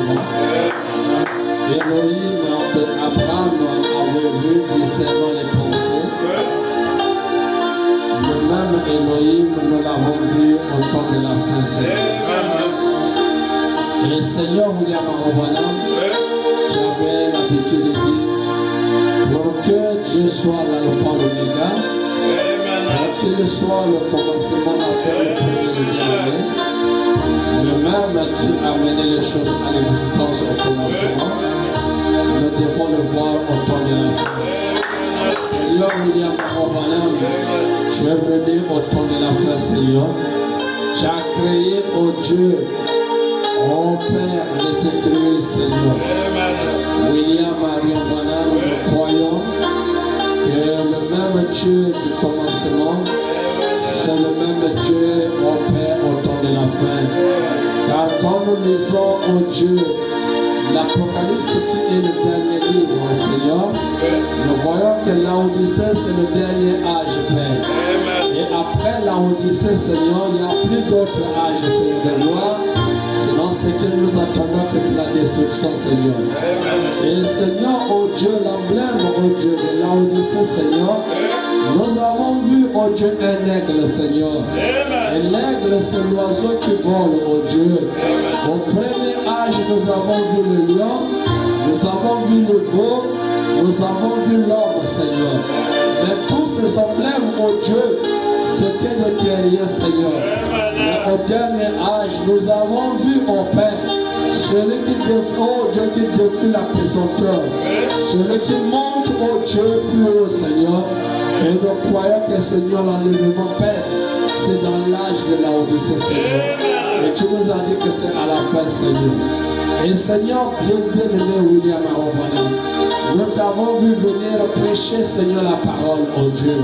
commencement. Elohim, que Abraham avait vu discernant les pensées. Le même Elohim, nous l'avons vu au temps de la fin, Seigneur. Et Seigneur William Arobana, tu avais l'habitude de dire, pour que Dieu soit l'alpha l'oméga, pour qu'il soit le commencement, la fin, le premier, le dernier, le même qui a mené les choses à l'existence au commencement, nous devons le voir au temps de la fin. Seigneur William Arobana, tu es venu au temps de la fin, Seigneur. Tu as créé, oh Dieu, oh Père, les Écritures, Seigneur. William Marion Bonham, nous croyons que le même Dieu du commencement, c'est le même Dieu, oh Père, au temps de la fin. Car quand nous lisons, oh Dieu, l'Apocalypse qui est le dernier livre, Seigneur, nous voyons que l'Odyssée, c'est le dernier âge, Père. Et après l'Odyssée, Seigneur, il n'y a plus d'autres âges, Seigneur de gloire. Sinon, ce que nous attendons, que c'est la destruction, Seigneur. Et Seigneur, oh Dieu, l'emblème, oh Dieu, de l'Odyssée, Seigneur, nous avons vu, oh Dieu, un aigle, Seigneur. Et l'aigle, c'est l'oiseau qui vole, oh Dieu. Au premier âge, nous avons vu le lion, nous avons vu le veau, nous avons vu l'homme, Seigneur. Mais tous ces emblèmes, oh Dieu, c'était le terrier, Seigneur. Mais au dernier âge, nous avons vu, oh Père, celui qui défie, oh Dieu, qui défie la pesanteur, celui qui monte, oh Dieu, plus haut, Seigneur. Et nous croyons que, Seigneur, l'enlèvement, Père, c'est dans l'âge de la Odyssée, Seigneur. Et tu nous as dit que c'est à la fin, Seigneur. Et Seigneur, bien-aimé William Arobana, nous t'avons vu venir prêcher, Seigneur, la parole, oh Dieu.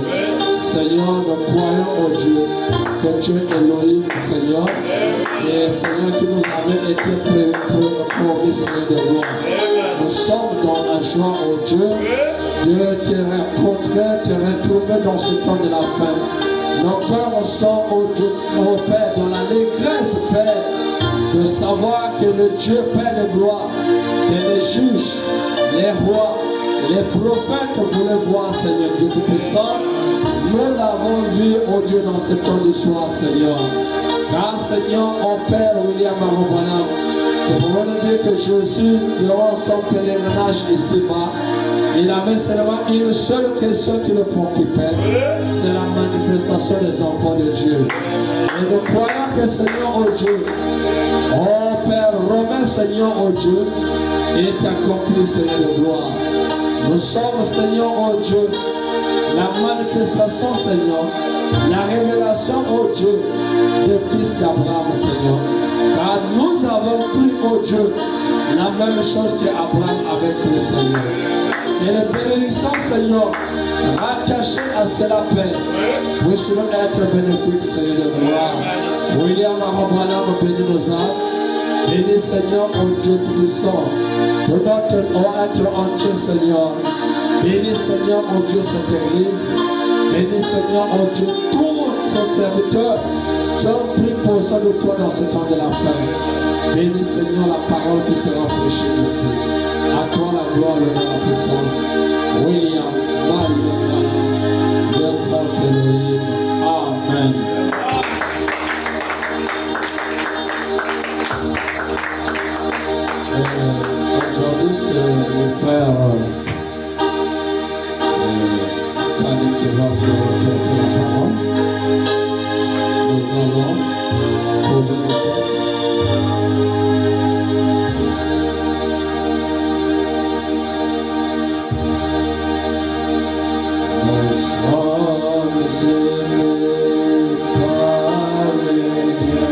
Seigneur, nous croyons, oh Dieu, que tu es Elohim, Seigneur. Et Seigneur, qui nous avait été promis, Seigneur de gloire. Nous sommes dans la joie, oh Dieu, de te rencontrer, te retrouver dans ce temps de la fin. Nos cœurs sont, oh Dieu, oh Père, dans l'allégresse, Père, de savoir que le Dieu Père de gloire, que les juges, les rois, les prophètes voulaient voir, Seigneur Dieu Tout-Puissant. Nous l'avons vu, oh Dieu, dans ce temps du soir, Seigneur. Car, Seigneur, oh Père William Arobana, tu pourrais nous dire que Jésus, durant son pèlerinage ici-bas, il avait seulement une seule question qui le préoccupait, c'est la manifestation des enfants de Dieu. Et nous croyons que, Seigneur, oh Dieu, oh Père, Romain, Seigneur, oh Dieu, est accompli, Seigneur de gloire. Nous sommes, Seigneur, oh Dieu, la manifestation, Seigneur, la révélation, oh Dieu, des fils d'Abraham, Seigneur. Car nous avons cru, oh Dieu, la même chose qu'Abraham avait cru, Seigneur. Et les bénédictions, Seigneur, rattachées à cela, Père, puissent être bénéfiques, Seigneur de gloire. William Arobana, bénis nos âmes. Bénis, Seigneur, oh Dieu Tout-Puissant, de notre être entier, Seigneur. Bénis, Seigneur, oh Dieu, cette église. Bénis, Seigneur, oh Dieu, tous ces serviteurs qui ont pris possession de toi dans ce temps de la fin. Bénis, Seigneur, la parole qui sera prêchée ici. À toi la gloire et la puissance. William, Mario, le grand Elohim. Amen. Aujourd'hui, c'est le frère Stanley qui va porter la parole. Nous allons trouver le texte. Nous sommes aimés par les biens.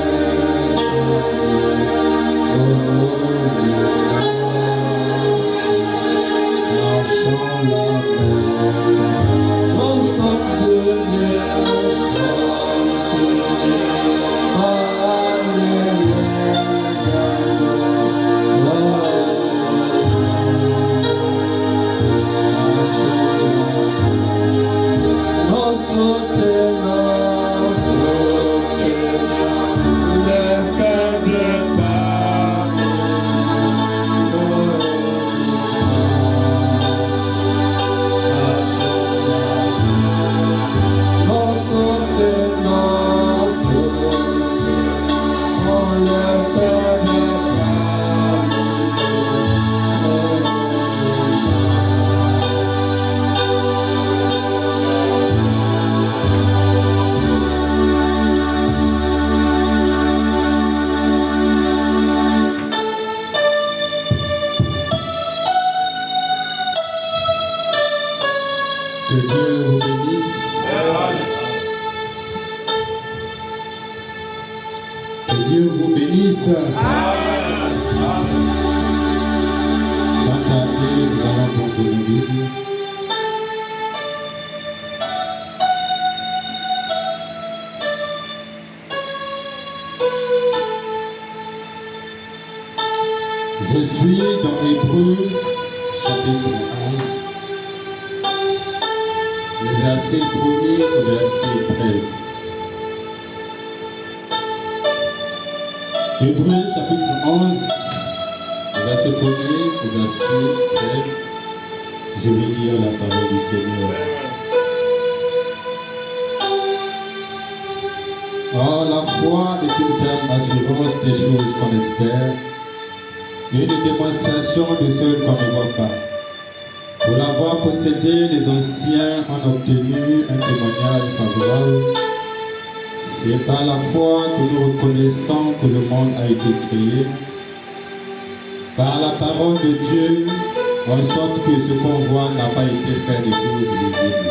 Je suis dans Hébreux, chapitre 11, le verset 1er au verset 13. Hébreux, chapitre 11, le verset 1er au verset 13. Je vais lire la parole du Seigneur. Or, la foi est une ferme assurance des choses qu'on espère, et une démonstration de celles qu'on ne voit pas. Pour l'avoir possédé, les anciens ont obtenu un témoignage favorable. C'est par la foi que nous reconnaissons que le monde a été créé, par la parole de Dieu, en sorte que ce qu'on voit n'a pas été fait de choses visibles.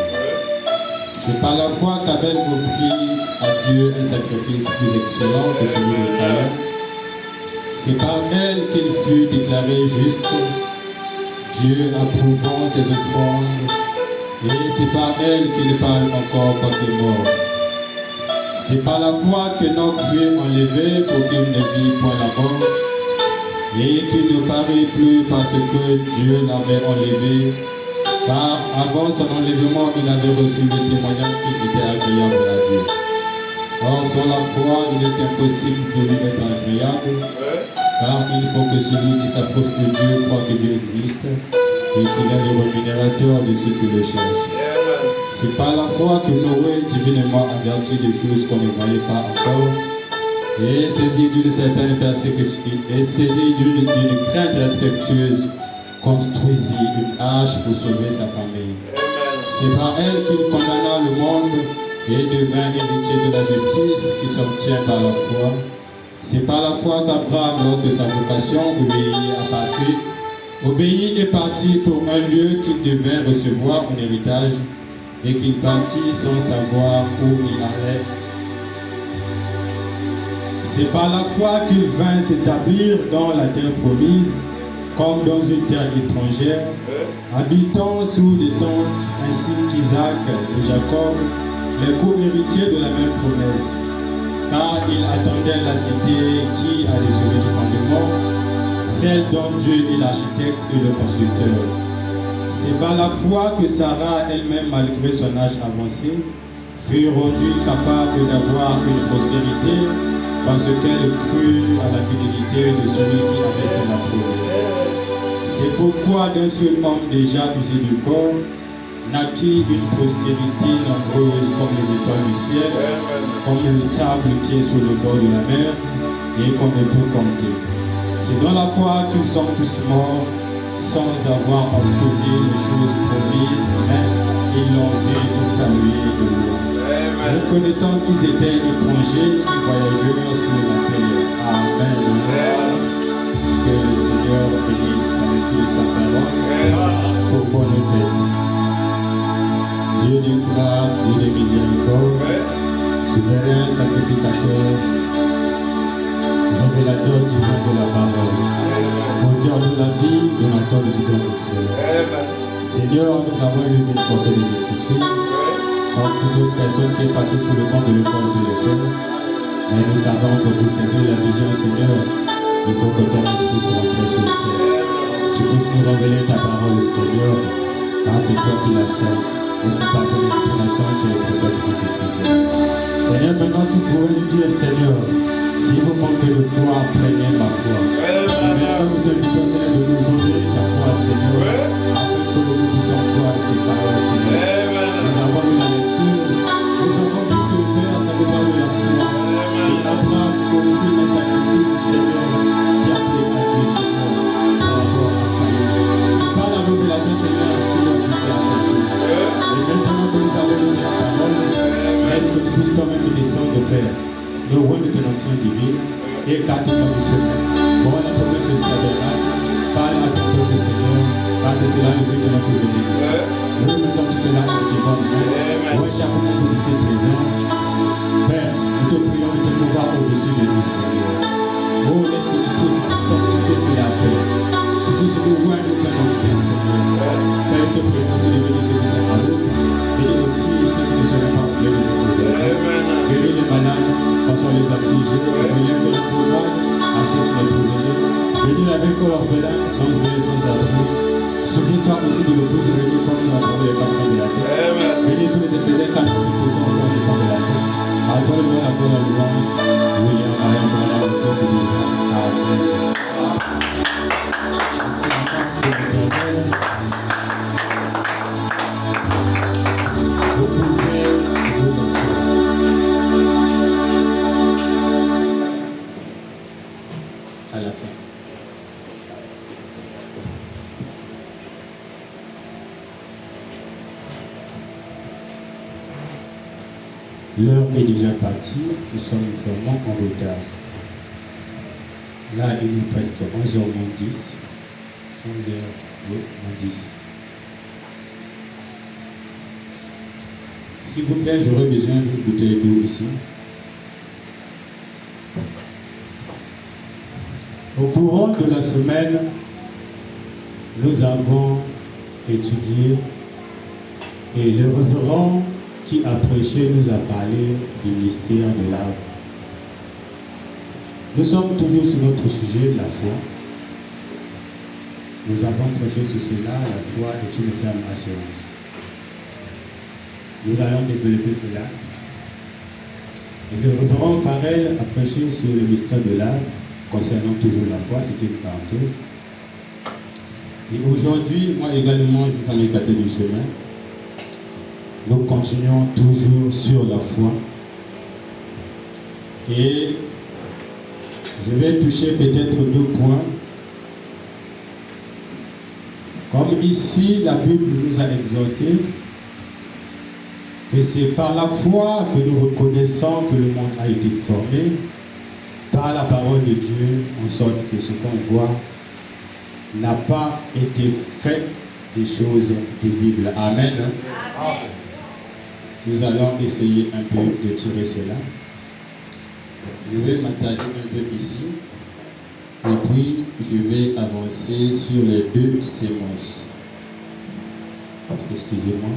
C'est par la foi qu'Abel offrit à Dieu un sacrifice plus excellent que celui de Caïn. C'est par elle qu'il fut déclaré juste, Dieu approuvant ses offrandes, et c'est par elle qu'il parle encore quand il est mort. C'est par la foi qu'Enoch fut enlevé pour qu'il ne vit point la mort, et qu'il ne parut plus parce que Dieu l'avait enlevé, car avant son enlèvement, il avait reçu le témoignage qu'il était agréable à Dieu. Or, sans la foi, il est impossible de lui être agréable, car il faut que celui qui s'approche de Dieu croit que Dieu existe et qu'il est le rémunérateur de ceux qui le cherchent. C'est par la foi que Noé, divinement averti des choses qu'on ne voyait pas encore, et saisi d'une certaine persécution, et saisi d'une crainte respectueuse, construisit une arche pour sauver sa famille. C'est par elle qu'il condamna le monde et devint héritier de la justice qui s'obtient par la foi. C'est par la foi qu'Abraham, lors de sa vocation, obéit et partit pour un lieu qu'il devait recevoir en héritage, et qu'il partit sans savoir où il allait. C'est par la foi qu'il vint s'établir dans la terre promise, comme dans une terre étrangère, habitant sous des tentes, ainsi qu'Isaac et Jacob, les co-héritiers de la même promesse, car il attendait la cité qui allait sauver du fondement, celle dont Dieu est l'architecte et le constructeur. C'est par la foi que Sarah elle-même, malgré son âge avancé, fut rendue capable d'avoir une postérité parce qu'elle crut à la fidélité de celui qui avait fait la promesse. C'est pourquoi d'un seul homme déjà usé du corps, naquit une postérité nombreuse comme les étoiles du ciel, comme le sable qui est sur le bord de la mer et qu'on ne peut compter. C'est dans la foi qu'ils sont tous morts sans avoir obtenu les choses promises, mais ils l'ont vu et salué de loin. Reconnaissant qu'ils étaient étrangers et voyageurs sur la terre. Amen. Que le Seigneur bénisse la lecture de sa parole pour bonne tête. Dieu de grâce, Dieu de miséricorde, souverain sacrificateur, révélateur divin de la parole, auteur de la vie, donateur de tout don excellent. Seigneur, nous avons lu une portion des Écritures, comme toute autre personne qui est passée sous le monde de l'école de l'effet, mais nous savons que pour saisir la vision, Seigneur, il faut que ton esprit soit rentré sur le ciel. Tu puisses nous révéler ta parole, Seigneur, car c'est toi qui l'as fait. Et c'est par ton inspiration que les prophètes ont écrit. Seigneur, maintenant tu pourrais nous dire, Seigneur, si vous manquez de foi, prenez ma foi. Et maintenant nous t'invitons, Seigneur, de nous donner ta foi, Seigneur, afin que nous puissions croire à ces paroles, Seigneur. Nous avons lu la lecture, nous avons vu que le Père, ça nous parle de la foi. Et Abraham offrit un sacrifice, Seigneur, qui a pris à Dieu, Seigneur, par rapport à Caïn. C'est par la révélation, Seigneur, que nous avons fait la personne. Et maintenant que nous avons lu cette parole, laisse que tu puisses toi-même descendre, Père, le roi de ton action divine, et écarte-nous le chemin. Pour la promesse de ce tabernacle, parle à ton peuple, Seigneur, car c'est cela le but de notre bénédiction. Nous remettons tout cela entre tes bonnes mains. Oui, chaque membre de ces présents, Père, nous te prions de te mouvoir au-dessus de nous, Seigneur. Oh, laisse que tu puisses sanctifier cela, Père. Tu puisses nous voir de ton action, Seigneur. Père, nous te prions aussi de bénir ceux qui sont en route, et aussi ceux qui ne seront pas appelés de nous aujourd'hui. Guéris les malades, console les affligés, relève les pauvres, ainsi que les prisonniers. Bénis la vie que l'orphelin, sans Dieu, sans abri. Souviens-toi aussi de l'épouse réunie comme nous avons les 4 mois de la terre. Bénis tous les Éphésiens 4 qui te sont dans ce temps de la fin. À toi le nom, la bonne la louange. William, Mariam, Mariam, le Christ et Dieu. Amen. Vous pouvez vous asseoir. À la fin. L'heure est déjà partie, nous sommes vraiment en retard. Là, il est presque 11h moins 10. 11h moins 10. S'il vous plaît, j'aurais besoin d'une bouteille d'eau ici. Au courant de la semaine, nous avons étudié et le révérend qui a prêché nous a parlé du mystère de l'arbre. Nous sommes toujours sur notre sujet, la foi. Nous avons prêché sur cela, la foi est une ferme assurance. Nous allons développer cela. Et le révérend Farrell a prêché sur le mystère de l'arbre, concernant toujours la foi, c'est une parenthèse. Et aujourd'hui, moi également, je vais m'écarter du chemin. Nous continuons toujours sur la foi. Et je vais toucher peut-être 2 points. Comme ici, la Bible nous a exhortés que c'est par la foi que nous reconnaissons que le monde a été formé, par la parole de Dieu, en sorte que ce qu'on voit n'a pas été fait des choses visibles. Amen. Amen. Nous allons essayer un peu de tirer cela. Je vais m'attarder un peu ici. Et puis, je vais avancer sur les 2 sémences. Excusez-moi.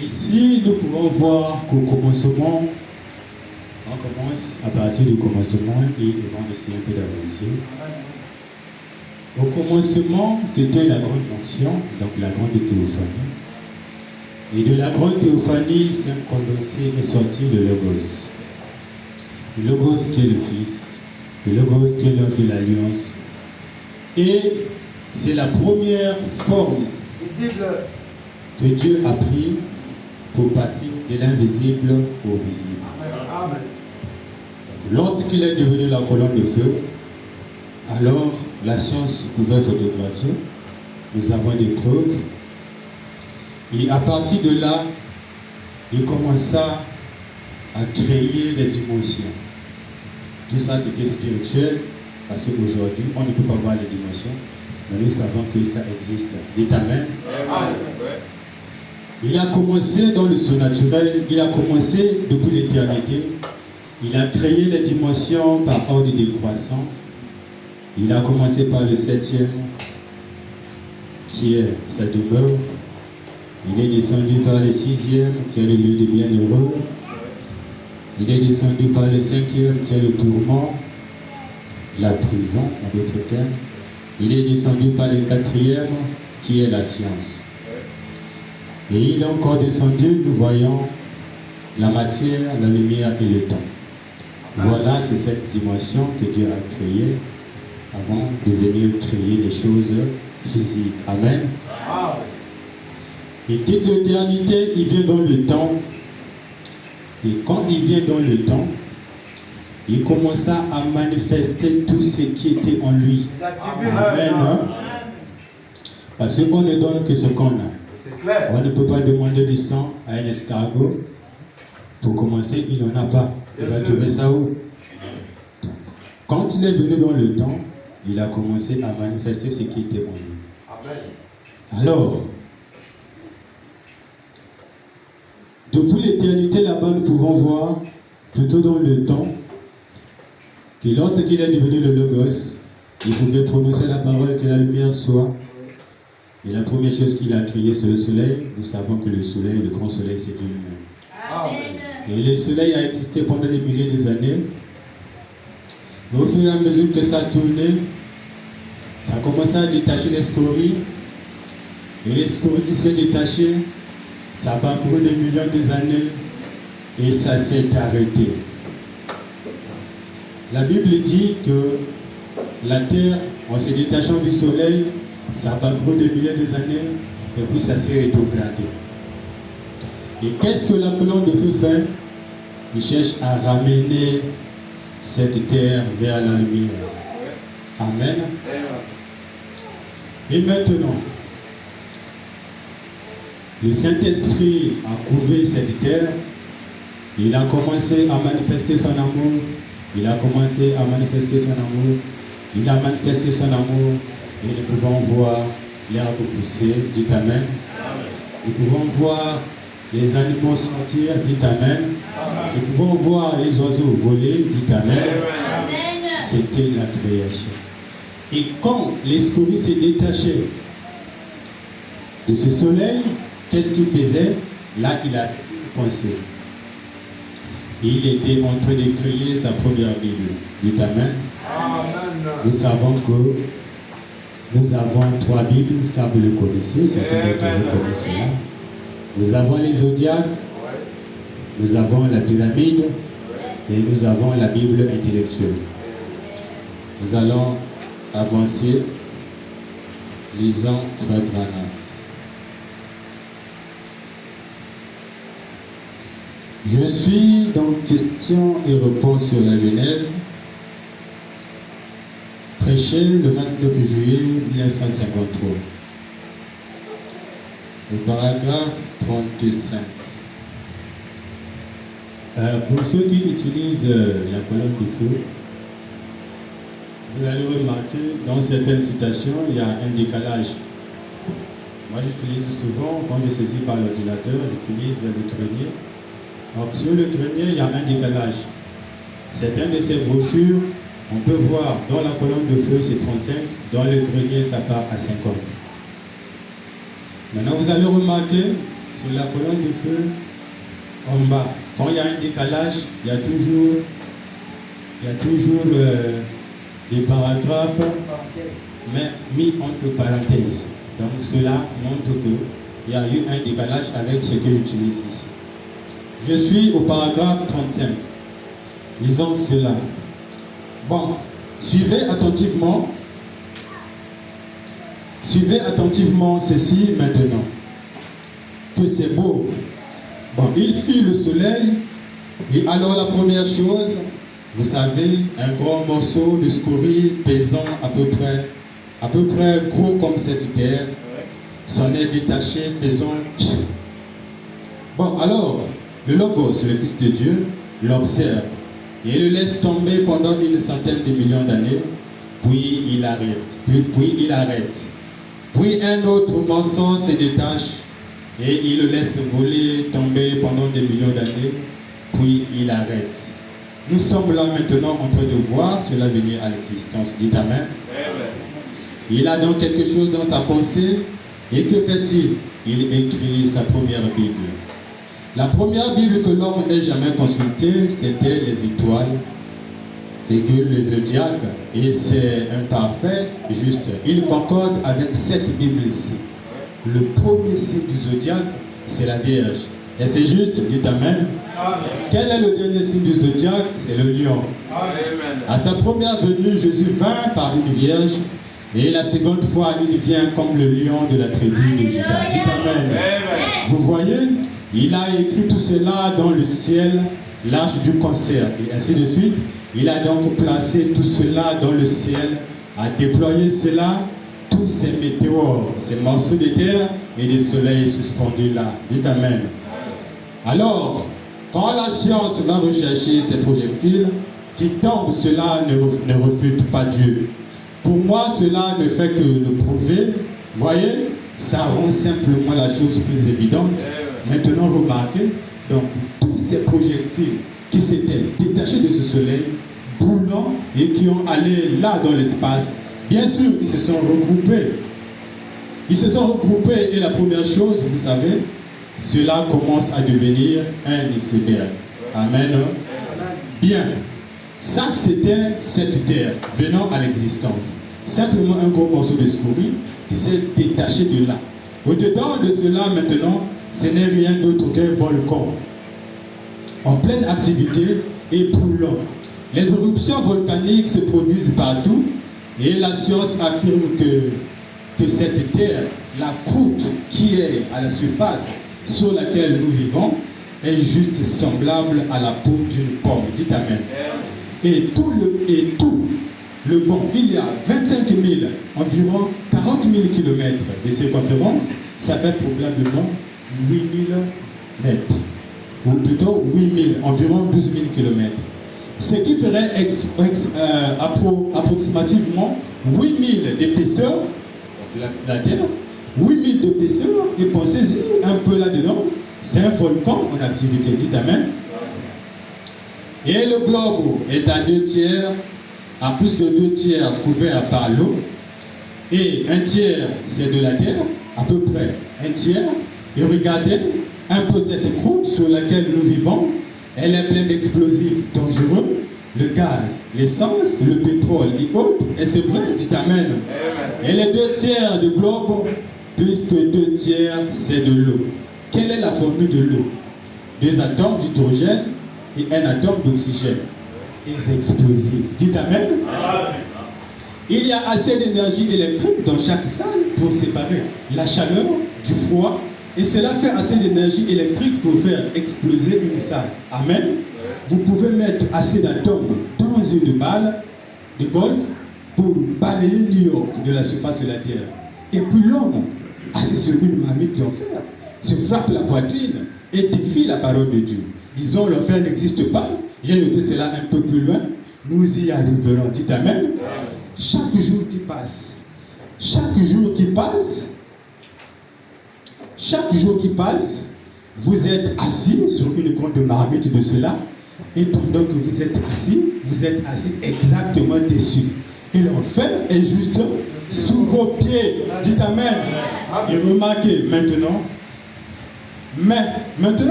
Ici, nous pouvons voir qu'au commencement, on commence à partir du commencement et ils vont essayer un peu d'avancer. Au commencement, c'était la grande onction, donc la grande théophanie. Et de la grande théophanie, Saint Condensé est sorti le Logos. Le Logos qui est le Fils, le Logos qui est l'œuvre de l'Alliance. Et c'est la première forme que Dieu a pris pour passer de l'invisible au visible. Amen. Lorsqu'il est devenu la colonne de feu, alors la science pouvait photographier. Nous avons des preuves. Et à partir de là, il commença à créer les dimensions. Tout ça, c'était spirituel, parce qu'aujourd'hui, on ne peut pas voir les dimensions, mais nous savons que ça existe. Dites Amen. Amen. Il a commencé dans le surnaturel, il a commencé depuis l'éternité. Il a créé les dimensions par ordre décroissant. Il a commencé par le 7e, qui est sa demeure. Il est descendu par le 6e, qui est le lieu de bienheureux. Il est descendu par le 5e, qui est le tourment, la prison, en d'autres termes. Il est descendu par le 4e, qui est la science. Et il est encore descendu, nous voyons la matière, la lumière et le temps. Voilà, c'est cette dimension que Dieu a créée avant de venir créer les choses physiques. Amen. Et toute l'éternité, il vient dans le temps. Et quand il vient dans le temps, il commença à manifester tout ce qui était en lui. Amen. Hein? Parce qu'on ne donne que ce qu'on a. On ne peut pas demander du sang à un escargot. Pour commencer, il n'en a pas. Il va trouver ça où? Donc, quand il est venu dans le temps, il a commencé à manifester ce qui était en lui. Amen. Alors, depuis l'éternité là-bas, nous pouvons voir, plutôt dans le temps, que lorsqu'il est devenu le Logos, il pouvait prononcer la parole que la lumière soit. Et la première chose qu'il a créée, c'est le soleil. Nous savons que le soleil, le grand soleil, c'est Dieu lui-même. Et le soleil a existé pendant des milliers d'années. Mais au fur et à mesure que ça a tourné, ça a commencé à détacher les scories. Et les scories qui s'est détachées, ça a parcouru des millions d'années et ça s'est arrêté. La Bible dit que la terre, en se détachant du soleil, ça a parcouru des milliers d'années et puis ça s'est rétrogradé. Et qu'est-ce que la colonne de feu fait? Il cherche à ramener cette terre vers la lumière. Amen. Et maintenant, le Saint-Esprit a couvé cette terre. Il a commencé à manifester son amour. Il a commencé à manifester son amour. Il a manifesté son amour. Et nous pouvons voir l'herbe pousser. Dites Amen. Nous pouvons voir les animaux sortir. Dites Amen. Nous pouvons voir les oiseaux voler. Dites Amen. C'était la création. Et quand les scories s'est détaché de ce soleil, qu'est-ce qu'il faisait? Là, il a pensé. Il était en train de créer sa première Bible. Dites Amen. Nous savons que nous avons 3 Bibles, ça vous le connaissez, certains d'entre vous connaissent cela. Nous avons les zodiaques, nous avons la pyramide et nous avons la Bible intellectuelle. Nous allons avancer, lisant Frère Branham. Je suis dans questions et réponses sur la Genèse, prêché le 29 juillet 1953. Le paragraphe 35. Pour ceux qui utilisent la colonne de feu, vous allez remarquer dans certaines citations, il y a un décalage. Moi, j'utilise souvent, quand je saisis par l'ordinateur, j'utilise le grenier. Donc, sur le grenier, il y a un décalage. Certaines de ces brochures, on peut voir dans la colonne de feu, c'est 35, dans le grenier, ça part à 50. Maintenant, vous allez remarquer sur la colonne de feu, en bas, quand il y a un décalage, il y a toujours des paragraphes, mais mis entre parenthèses. Donc cela montre qu'il y a eu un décalage avec ce que j'utilise ici. Je suis au paragraphe 35. Lisons cela. Bon, suivez attentivement ceci maintenant. Que c'est beau. Bon, il fit le soleil, et alors la première chose, vous savez, un grand morceau de scorie pesant à peu près gros comme cette terre, s'en est détaché, faisant. Bon, alors, le Logos, le Fils de Dieu, l'observe et le laisse tomber pendant une centaine de millions d'années, puis il arrête. Puis un autre morceau se détache et il le laisse voler, tomber pendant des millions d'années, puis il arrête. Nous sommes là maintenant en train de voir cela venir à l'existence. Dites Amen. Il a donc quelque chose dans sa pensée. Et que fait-il? Il écrit sa première Bible. La première Bible que l'homme n'ait jamais consultée, c'était les étoiles, les zodiaques. Et c'est un parfait, juste. Il concorde avec cette Bible-ci. Le premier signe du zodiaque, c'est la Vierge. Et c'est juste, dites Amen. Amen. Quel est le dernier signe du zodiaque? C'est le lion. Amen. À sa première venue, Jésus vint par une vierge. Et la seconde fois, il vient comme le lion de la tribu de Juda. Dites Amen. Amen. Vous voyez, il a écrit tout cela dans le ciel, l'âge du concert. Et ainsi de suite. Il a donc placé tout cela dans le ciel, a déployé cela, tous ces météores, ces morceaux de terre et des soleils suspendus là. Dites Amen. Alors, quand la science va rechercher ces projectiles qui tombent, cela ne refute pas Dieu. Pour moi, cela ne fait que le prouver. Voyez, ça rend simplement la chose plus évidente. Maintenant, remarquez, donc, tous ces projectiles qui s'étaient détachés de ce soleil brûlants et qui ont allé là dans l'espace. Bien sûr, ils se sont regroupés. Ils se sont regroupés et la première chose, vous savez, cela commence à devenir un iceberg. Amen. Bien. Ça, c'était cette terre venant à l'existence. Simplement un gros morceau de scorie qui s'est détaché de là. Au-dedans de cela, maintenant, ce n'est rien d'autre qu'un volcan en pleine activité et brûlant. Les éruptions volcaniques se produisent partout et la science affirme que cette terre, la croûte qui est à la surface sur laquelle nous vivons, est juste semblable à la peau d'une pomme. Dites Amen. Et tout le bon, il y a 25 000, environ 40 000 km de circonférence, ça fait probablement 8 000 mètres. Ou plutôt 8 000, environ 12 000 km. Ce qui ferait approximativement 8 000 d'épaisseur, la Terre, 8 000 d'épaisseur, et pensez-y un peu là-dedans, c'est un volcan en activité, dites Amen. Et le globe est à 2 tiers, à plus de 2 tiers couvert par l'eau, et un tiers c'est de la terre, à peu près un tiers. Et regardez un peu cette croûte sur laquelle nous vivons, elle est pleine d'explosifs dangereux, le gaz, l'essence, le pétrole et autres, et c'est vrai, dites Amen. Et les 2 tiers du globe, plus que 2 tiers c'est de l'eau. Quelle est la formule de l'eau? 2 atomes d'hydrogène et un atome d'oxygène. Des explosifs. Dites Amen. Il y a assez d'énergie électrique dans chaque salle pour séparer la chaleur du froid, et cela fait assez d'énergie électrique pour faire exploser une salle. Amen. Vous pouvez mettre assez d'atomes dans une balle de golf pour balayer New York de la surface de la Terre. Et puis l'homme, assis sur une marmite d'enfer, se frappe la poitrine et défie la parole de Dieu. Disons, l'enfer n'existe pas. J'ai noté cela un peu plus loin. Nous y arriverons. Dites Amen. Chaque jour qui passe, vous êtes assis sur une grande marmite de cela, et pendant que vous êtes assis exactement dessus. Et l'enfer est juste sous vos pieds. Dites Amen. Et remarquez maintenant,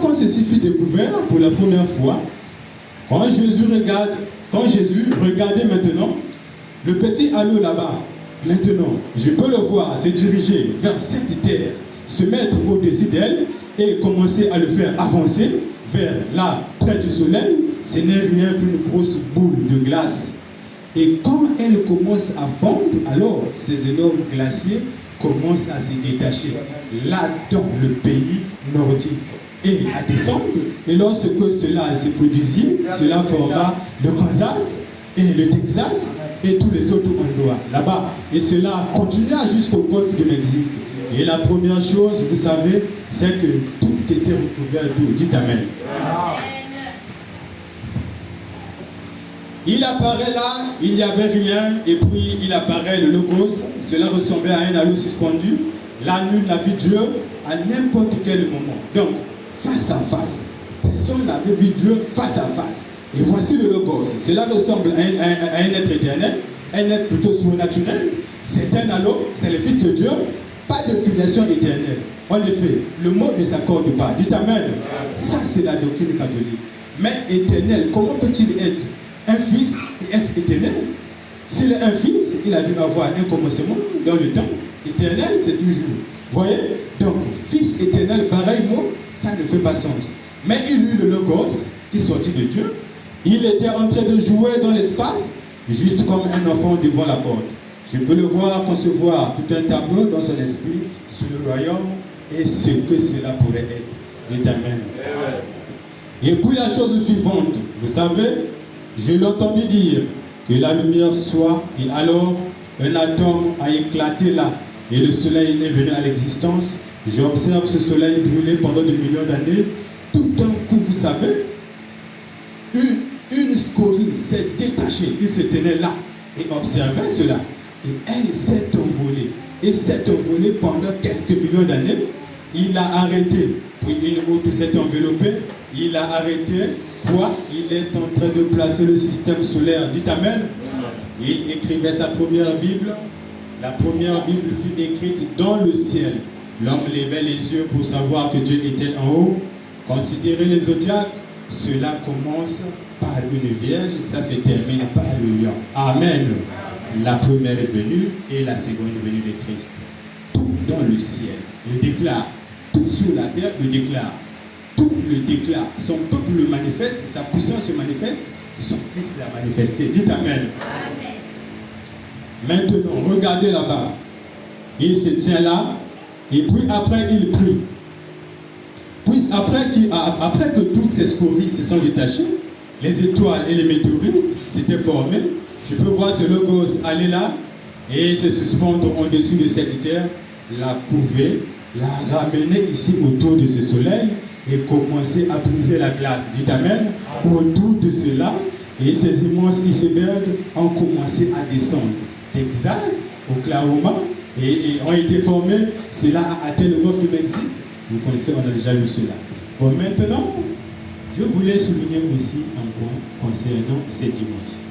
quand ceci fut découvert pour la première fois, quand Jésus regardait maintenant le petit anneau là-bas, maintenant, je peux le voir se diriger vers cette terre, se mettre au-dessus d'elle et commencer à le faire avancer vers là, près du soleil. Ce n'est rien qu'une grosse boule de glace. Et quand elle commence à fondre, alors ces énormes glaciers commencent à se détacher là dans le pays nordique et à descendre. Et lorsque cela se produisit, cela forma le Kansas et le Texas et tous les autres endroits là-bas. Et cela continua jusqu'au golfe du Mexique. Et la première chose, vous savez, c'est que tout était recouvert d'eau. Dites Amen. Il apparaît là, il n'y avait rien, et puis il apparaît le logos. Cela ressemblait à un halo suspendu. La nuit n'a vu Dieu à n'importe quel moment. Donc, face à face. Personne n'avait vu Dieu face à face. Et voici le logos. Cela ressemble à un être éternel, un être plutôt surnaturel. C'est un halo, c'est le Fils de Dieu. Pas de filiation éternelle. En effet, le mot ne s'accorde pas. Dites Amen. Ça, c'est la doctrine catholique. Mais éternel, comment peut-il être un fils et être éternel? S'il est un fils, il a dû avoir un commencement dans le temps. Éternel, c'est toujours. Voyez? Donc, fils éternel, pareil mot, ça ne fait pas sens. Mais il eut le logos qui sortit de Dieu. Il était en train de jouer dans l'espace, juste comme un enfant devant la porte. Je peux le voir concevoir tout un tableau dans son esprit sur le royaume et ce que cela pourrait être. Dites Amen. Et puis la chose suivante, vous savez, je l'ai entendu dire que la lumière soit, et alors un atome a éclaté là, et le soleil est venu à l'existence. J'observe ce soleil brûler pendant des millions d'années. Tout d'un coup, vous savez, une scorie s'est détachée, il se tenait là et observait cela. Et elle s'est envolée. Et s'est envolée pendant quelques millions d'années. Il a arrêté. Puis une autre s'est enveloppée. Il a arrêté. quoi il est en train de placer le système solaire. Dites Amen. Il écrivait sa première Bible. La première Bible fut écrite dans le ciel. L'homme levait les yeux pour savoir que Dieu était en haut. Considérez les zodiaques. Cela commence par une vierge, ça se termine par le lion. Amen. La première est venue et la seconde est venue de Christ. Tout dans le ciel le déclare. Tout sur la terre le déclare. Tout le déclare. Son peuple le manifeste, sa puissance se manifeste, son fils l'a manifesté. Dites Amen. Amen. Maintenant, regardez là-bas. Il se tient là, et puis après il prie. Puis après que toutes ces scories se sont détachées, les étoiles et les météorites s'étaient formés, je peux voir ce logos aller là et se suspendre en dessous de cette terre, la couver, la ramener ici autour de ce soleil et commencer à briser la glace. Dites Amen. Autour de cela, et ces immenses icebergs ont commencé à descendre. Texas, Oklahoma, et ont été formés. Cela a atteint le golfe du Mexique. Vous connaissez, on a déjà vu cela. Bon, maintenant, je voulais souligner aussi un point concernant ces dimensions.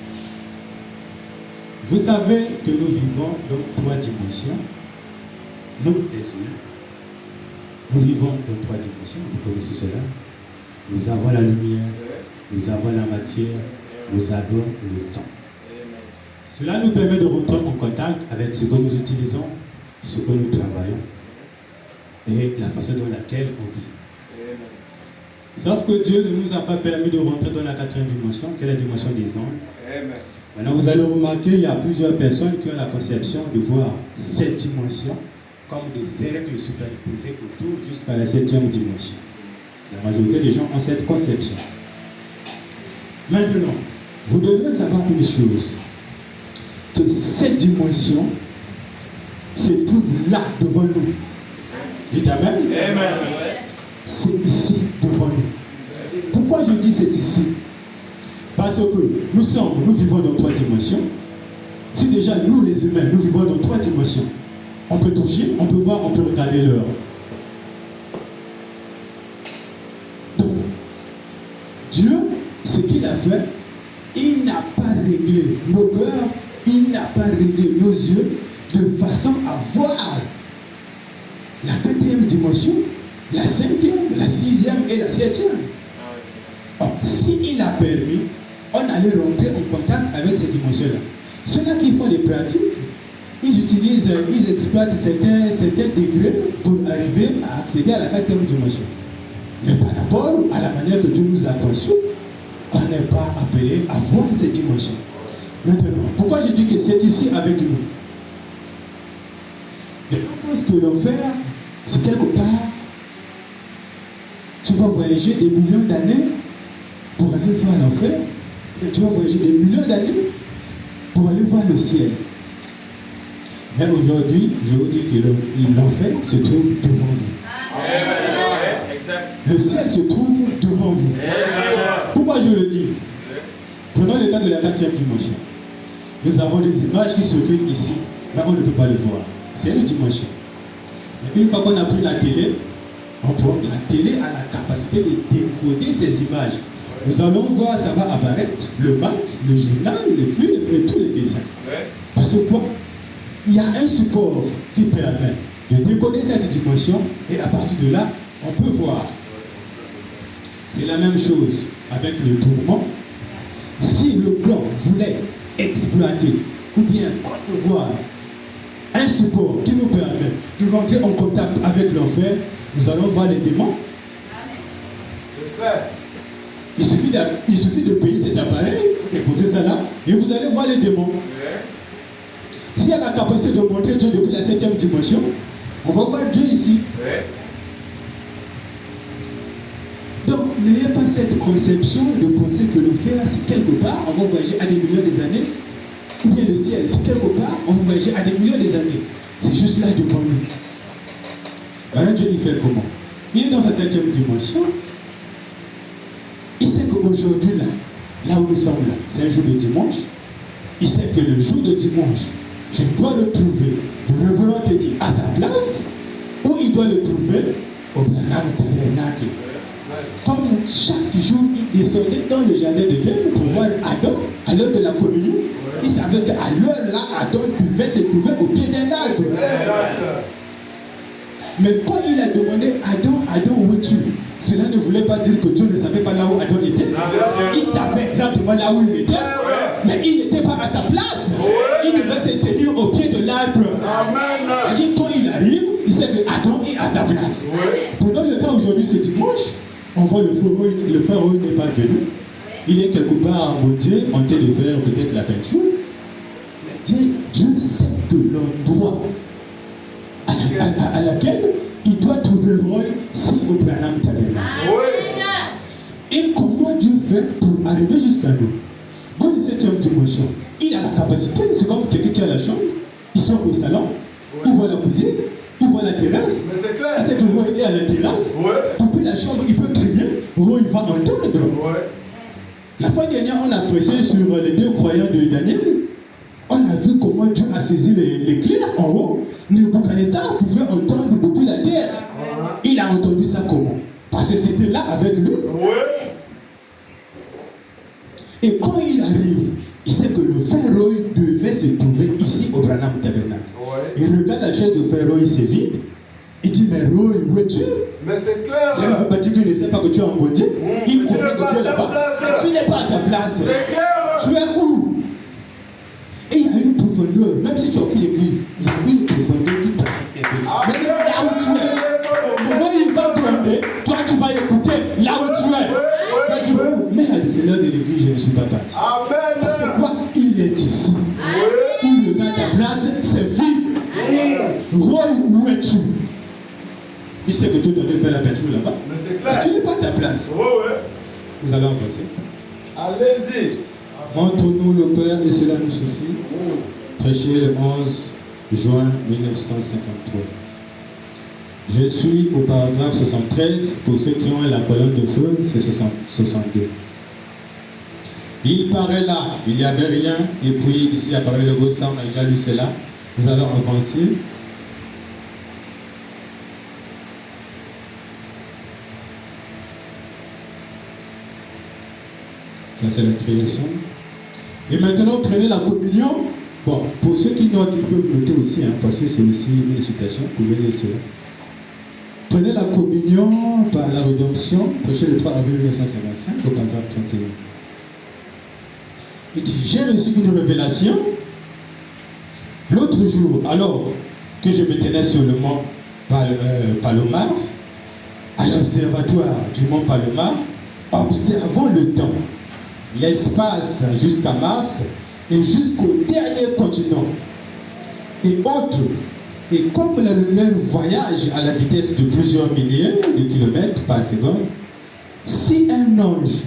Vous savez que nous vivons dans 3 dimensions. Nous, les humains, nous vivons dans 3 dimensions. Vous connaissez cela. Nous avons la lumière, nous avons la matière, nous avons le temps. Cela nous permet de rentrer en contact avec ce que nous utilisons, ce que nous travaillons et la façon dans laquelle on vit. Sauf que Dieu ne nous a pas permis de rentrer dans la 4e dimension, qui est la dimension des anges. Maintenant, vous allez remarquer qu'il y a plusieurs personnes qui ont la conception de voir cette dimension comme des cercles superposés autour jusqu'à la 7e dimension. La majorité des gens ont cette conception. Maintenant, vous devez savoir une chose, que cette dimension se trouve là devant nous. Dites Amen. Amen. C'est ici devant nous. Pourquoi je dis c'est ici? Parce que nous vivons dans 3 dimensions. Si déjà nous les humains, nous vivons dans 3 dimensions, on peut toucher, on peut voir, on peut regarder l'heure. Donc, Dieu, ce qu'il a fait, il n'a pas réglé nos cœurs, il n'a pas réglé nos yeux de façon à voir la 4e dimension, la 5e, la 6e et la 7e. Or, s'il a permis, on allait rentrer en contact avec ces dimensions-là. Ceux-là qui font les pratiques, ils exploitent certains degrés pour arriver à accéder à la 4e dimension. Mais par rapport à la manière que Dieu nous a conçus, on n'est pas appelé à voir ces dimensions. Maintenant, pourquoi je dis que c'est ici avec nous? Je pense que l'enfer, c'est quelque part, tu vas voyager des millions d'années pour aller voir l'enfer, et tu vas voyager des millions d'années pour aller voir le ciel. Mais aujourd'hui, je vous dis que l'enfer se trouve devant vous. Le ciel se trouve devant vous. Pourquoi je le dis? Prenons le cas de la 4e dimension. Nous avons des images qui circulent ici, mais on ne peut pas les voir. C'est une dimension. Mais une fois qu'on a pris la télé, la télé a la capacité de décoder ces images. Nous allons voir, ça va apparaître, le match, le journal, le film et tous les dessins. Parce que quoi? Il y a un support qui permet de décoder cette dimension et à partir de là, on peut voir. C'est la même chose avec le tourment. Si le plan voulait exploiter ou bien concevoir un support qui nous permet de rentrer en contact avec l'enfer, nous allons voir les démons. Il suffit de payer cet appareil, de poser ça là, et vous allez voir les démons. S'il y a la capacité de montrer Dieu depuis la 7e dimension, on va voir Dieu ici. Donc, n'ayez pas cette conception de penser que l'enfer, c'est quelque part, on va voyager à des millions d'années, ou bien le ciel, c'est quelque part, on va voyager à des millions d'années. C'est juste là devant nous. Maintenant, Dieu, il fait comment? Il est dans sa 7e dimension. Il sait qu'aujourd'hui, là où nous sommes là, c'est un jour de dimanche. Il sait que le jour de dimanche, je dois le trouver, le révérend Teddy, à sa place, ou il doit le trouver au tabernacle. comme chaque jour, il descendait dans le jardin de Dieu pour voir Adam à l'heure de la communion. Il savait qu'à l'heure là, Adam devait se trouver au pied d'un arbre. Mais quand il a demandé Adam, où es-tu? Cela ne voulait pas dire que Dieu ne savait pas là où Adam était. Il savait exactement là où il était, mais il n'était pas à sa place. Il devait se tenir au pied de l'arbre. Et quand il arrive, il sait que Adam est à sa place. Pendant le cas aujourd'hui, c'est dimanche, on voit le pharaon n'est pas venu. Il est quelque part au Dieu, en train de faire peut-être la peinture. Mais Dieu sait que l'endroit à laquelle il doit trouver Roy, c'est au Branham Tabernacle. Et comment Dieu fait pour arriver jusqu'à nous? Dans les 7e dimension, il a la capacité, c'est comme quelqu'un qui a la chambre, il sort au salon, il voit la cuisine, il voit la terrasse, il sait que Roy est à la terrasse, depuis la chambre, il peut crier, Roy va entendre. La fois dernière, on a prêché sur les 2 croyants de Daniel. On a vu comment Dieu a saisi les clés en haut. Nebuchadnezzar pouvait entendre depuis la terre. Il a entendu ça comment? Parce que c'était là avec lui. Et quand il arrive, il sait que le pharaon devait se trouver ici au Branham Tabernacle. Il regarde la chaise de pharaon, c'est vide. Il dit, mais Roy, où es-tu? Mais c'est clair. Ça ne veut pas dire qu'il ne sait pas que tu es en bon Dieu. Il connaît que tu es là-bas. Tu n'es pas à ta place. C'est clair. Tu es où? Et il y a une profondeur, même si tu as fait l'église, il y a une profondeur qui t'a fait. Même là où tu es, comment il va tomber, toi tu vas écouter là où tu es. Mais à l'heure de l'église, je ne suis pas parti. Amen. Parce que quoi? Il est ici. Il regarde ta place, c'est vide. Roy, où es-tu? Il sait que tu dois faire la peinture là-bas. Mais c'est clair. Tu n'es pas à ta place. Vous allez avancer. Allez-y. Montre-nous le Père et cela nous suffit. Prêché le 11 juin 1953. Je suis au paragraphe 73. Pour ceux qui ont la colonne de feu, c'est 62. Il paraît là, il n'y avait rien. Et puis ici apparaît le gros sang, on a déjà lu cela. Nous allons avancer. Ça c'est la création. Et maintenant, prenez la communion. Bon, pour ceux qui notent, ils peuvent noter aussi, parce que c'est aussi une citation, vous pouvez lire cela. Prenez la communion par la rédemption, prêché le 3 avril 1955, au paragraphe 31. Il dit, j'ai reçu une révélation l'autre jour, alors que je me tenais sur le mont Palomar, à l'observatoire du mont Palomar, observant le temps, l'espace jusqu'à Mars et jusqu'au dernier continent et autres. Et comme la lumière voyage à la vitesse de plusieurs milliers de kilomètres par seconde, si un ange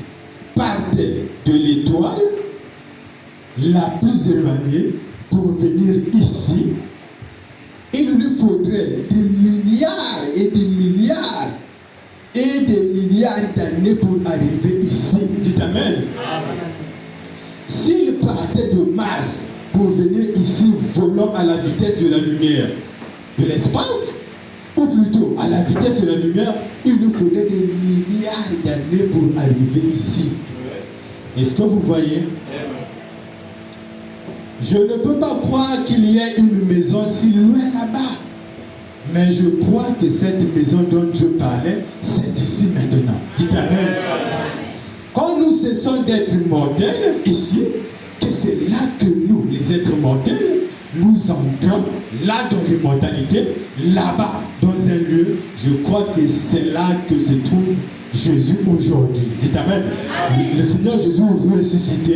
partait de l'étoile la plus éloignée pour venir ici, il lui faudrait des milliards et des milliards et des milliards d'années pour arriver ici. Dites Amen. S'il partait de Mars pour venir ici volant à la vitesse de la lumière de l'espace, ou plutôt à la vitesse de la lumière, il nous faudrait des milliards d'années pour arriver ici. Est-ce que vous voyez? Je ne peux pas croire qu'il y ait une maison si loin là-bas. Mais je crois que cette maison dont Dieu parlait, c'est ici maintenant. Dites Amen. Quand nous cessons d'être mortels ici, que c'est là que nous, les êtres mortels, nous entrons là dans l'immortalité, là-bas, dans un lieu. Je crois que c'est là que se trouve Jésus aujourd'hui. Dites Amen. Le Seigneur Jésus ressuscité,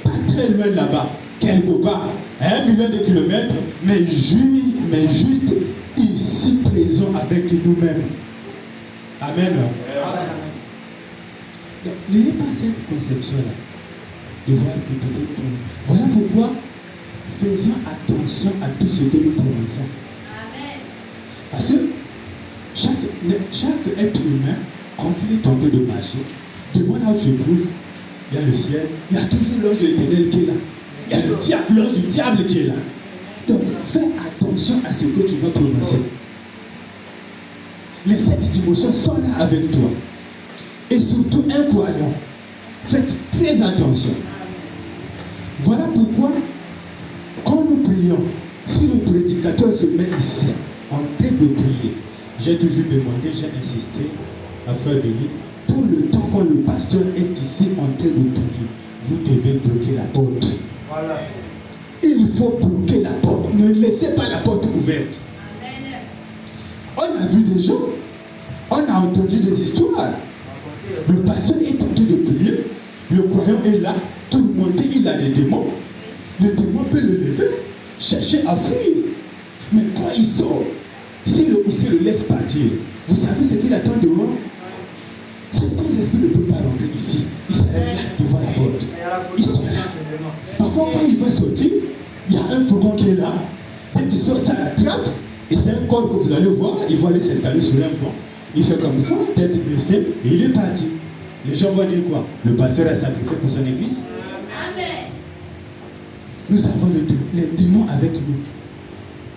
pas très loin là-bas, quelque part, à 1 million de kilomètres, mais juste ici présent avec nous-mêmes. Amen. N'ayez pas cette conception-là. De voir que peut-être. Voilà pourquoi faisons attention à tout ce que nous prononçons. Amen. Parce que chaque être humain, quand il est en train de marcher, devant là où je trouve, il y a le ciel, il y a toujours l'ange de l'Éternel qui est là. Il y a le diable, l'ange du diable qui est là. Donc, fais attention à ce que tu vas prononcer. Les 7 dimensions sont là avec toi. et surtout un croyant. Faites très attention. Voilà pourquoi, quand nous prions, si le prédicateur se met ici, en train de prier, j'ai toujours demandé, j'ai insisté à Frère Billy, tout le temps quand le pasteur est ici en train de prier, vous devez bloquer la porte. Voilà. Il faut bloquer la porte. Ne laissez pas la porte ouverte. Amen. On a vu des gens, on a entendu des histoires. Le pasteur est en train de prier, le croyant est là, tout le monde dit il a des démons. Le démon peut le lever, chercher à fuir. Mais quand il sort, s'il le laisse partir, vous savez ce qu'il attend dehors? C'est quand l'esprit ne peut pas rentrer ici. Il s'arrête là devant la porte. Il sort là. Parfois quand il va sortir, il y a un fourgon qui est là. Dès qu'il sort, ça l'attrape. Et c'est un corps que vous allez voir, il va aller s'installer sur un banc. Il fait comme ça, tête baissée, et il est parti. Les gens vont dire quoi? Le pasteur a sacrifié pour son église. Amen. Nous avons les démons avec nous.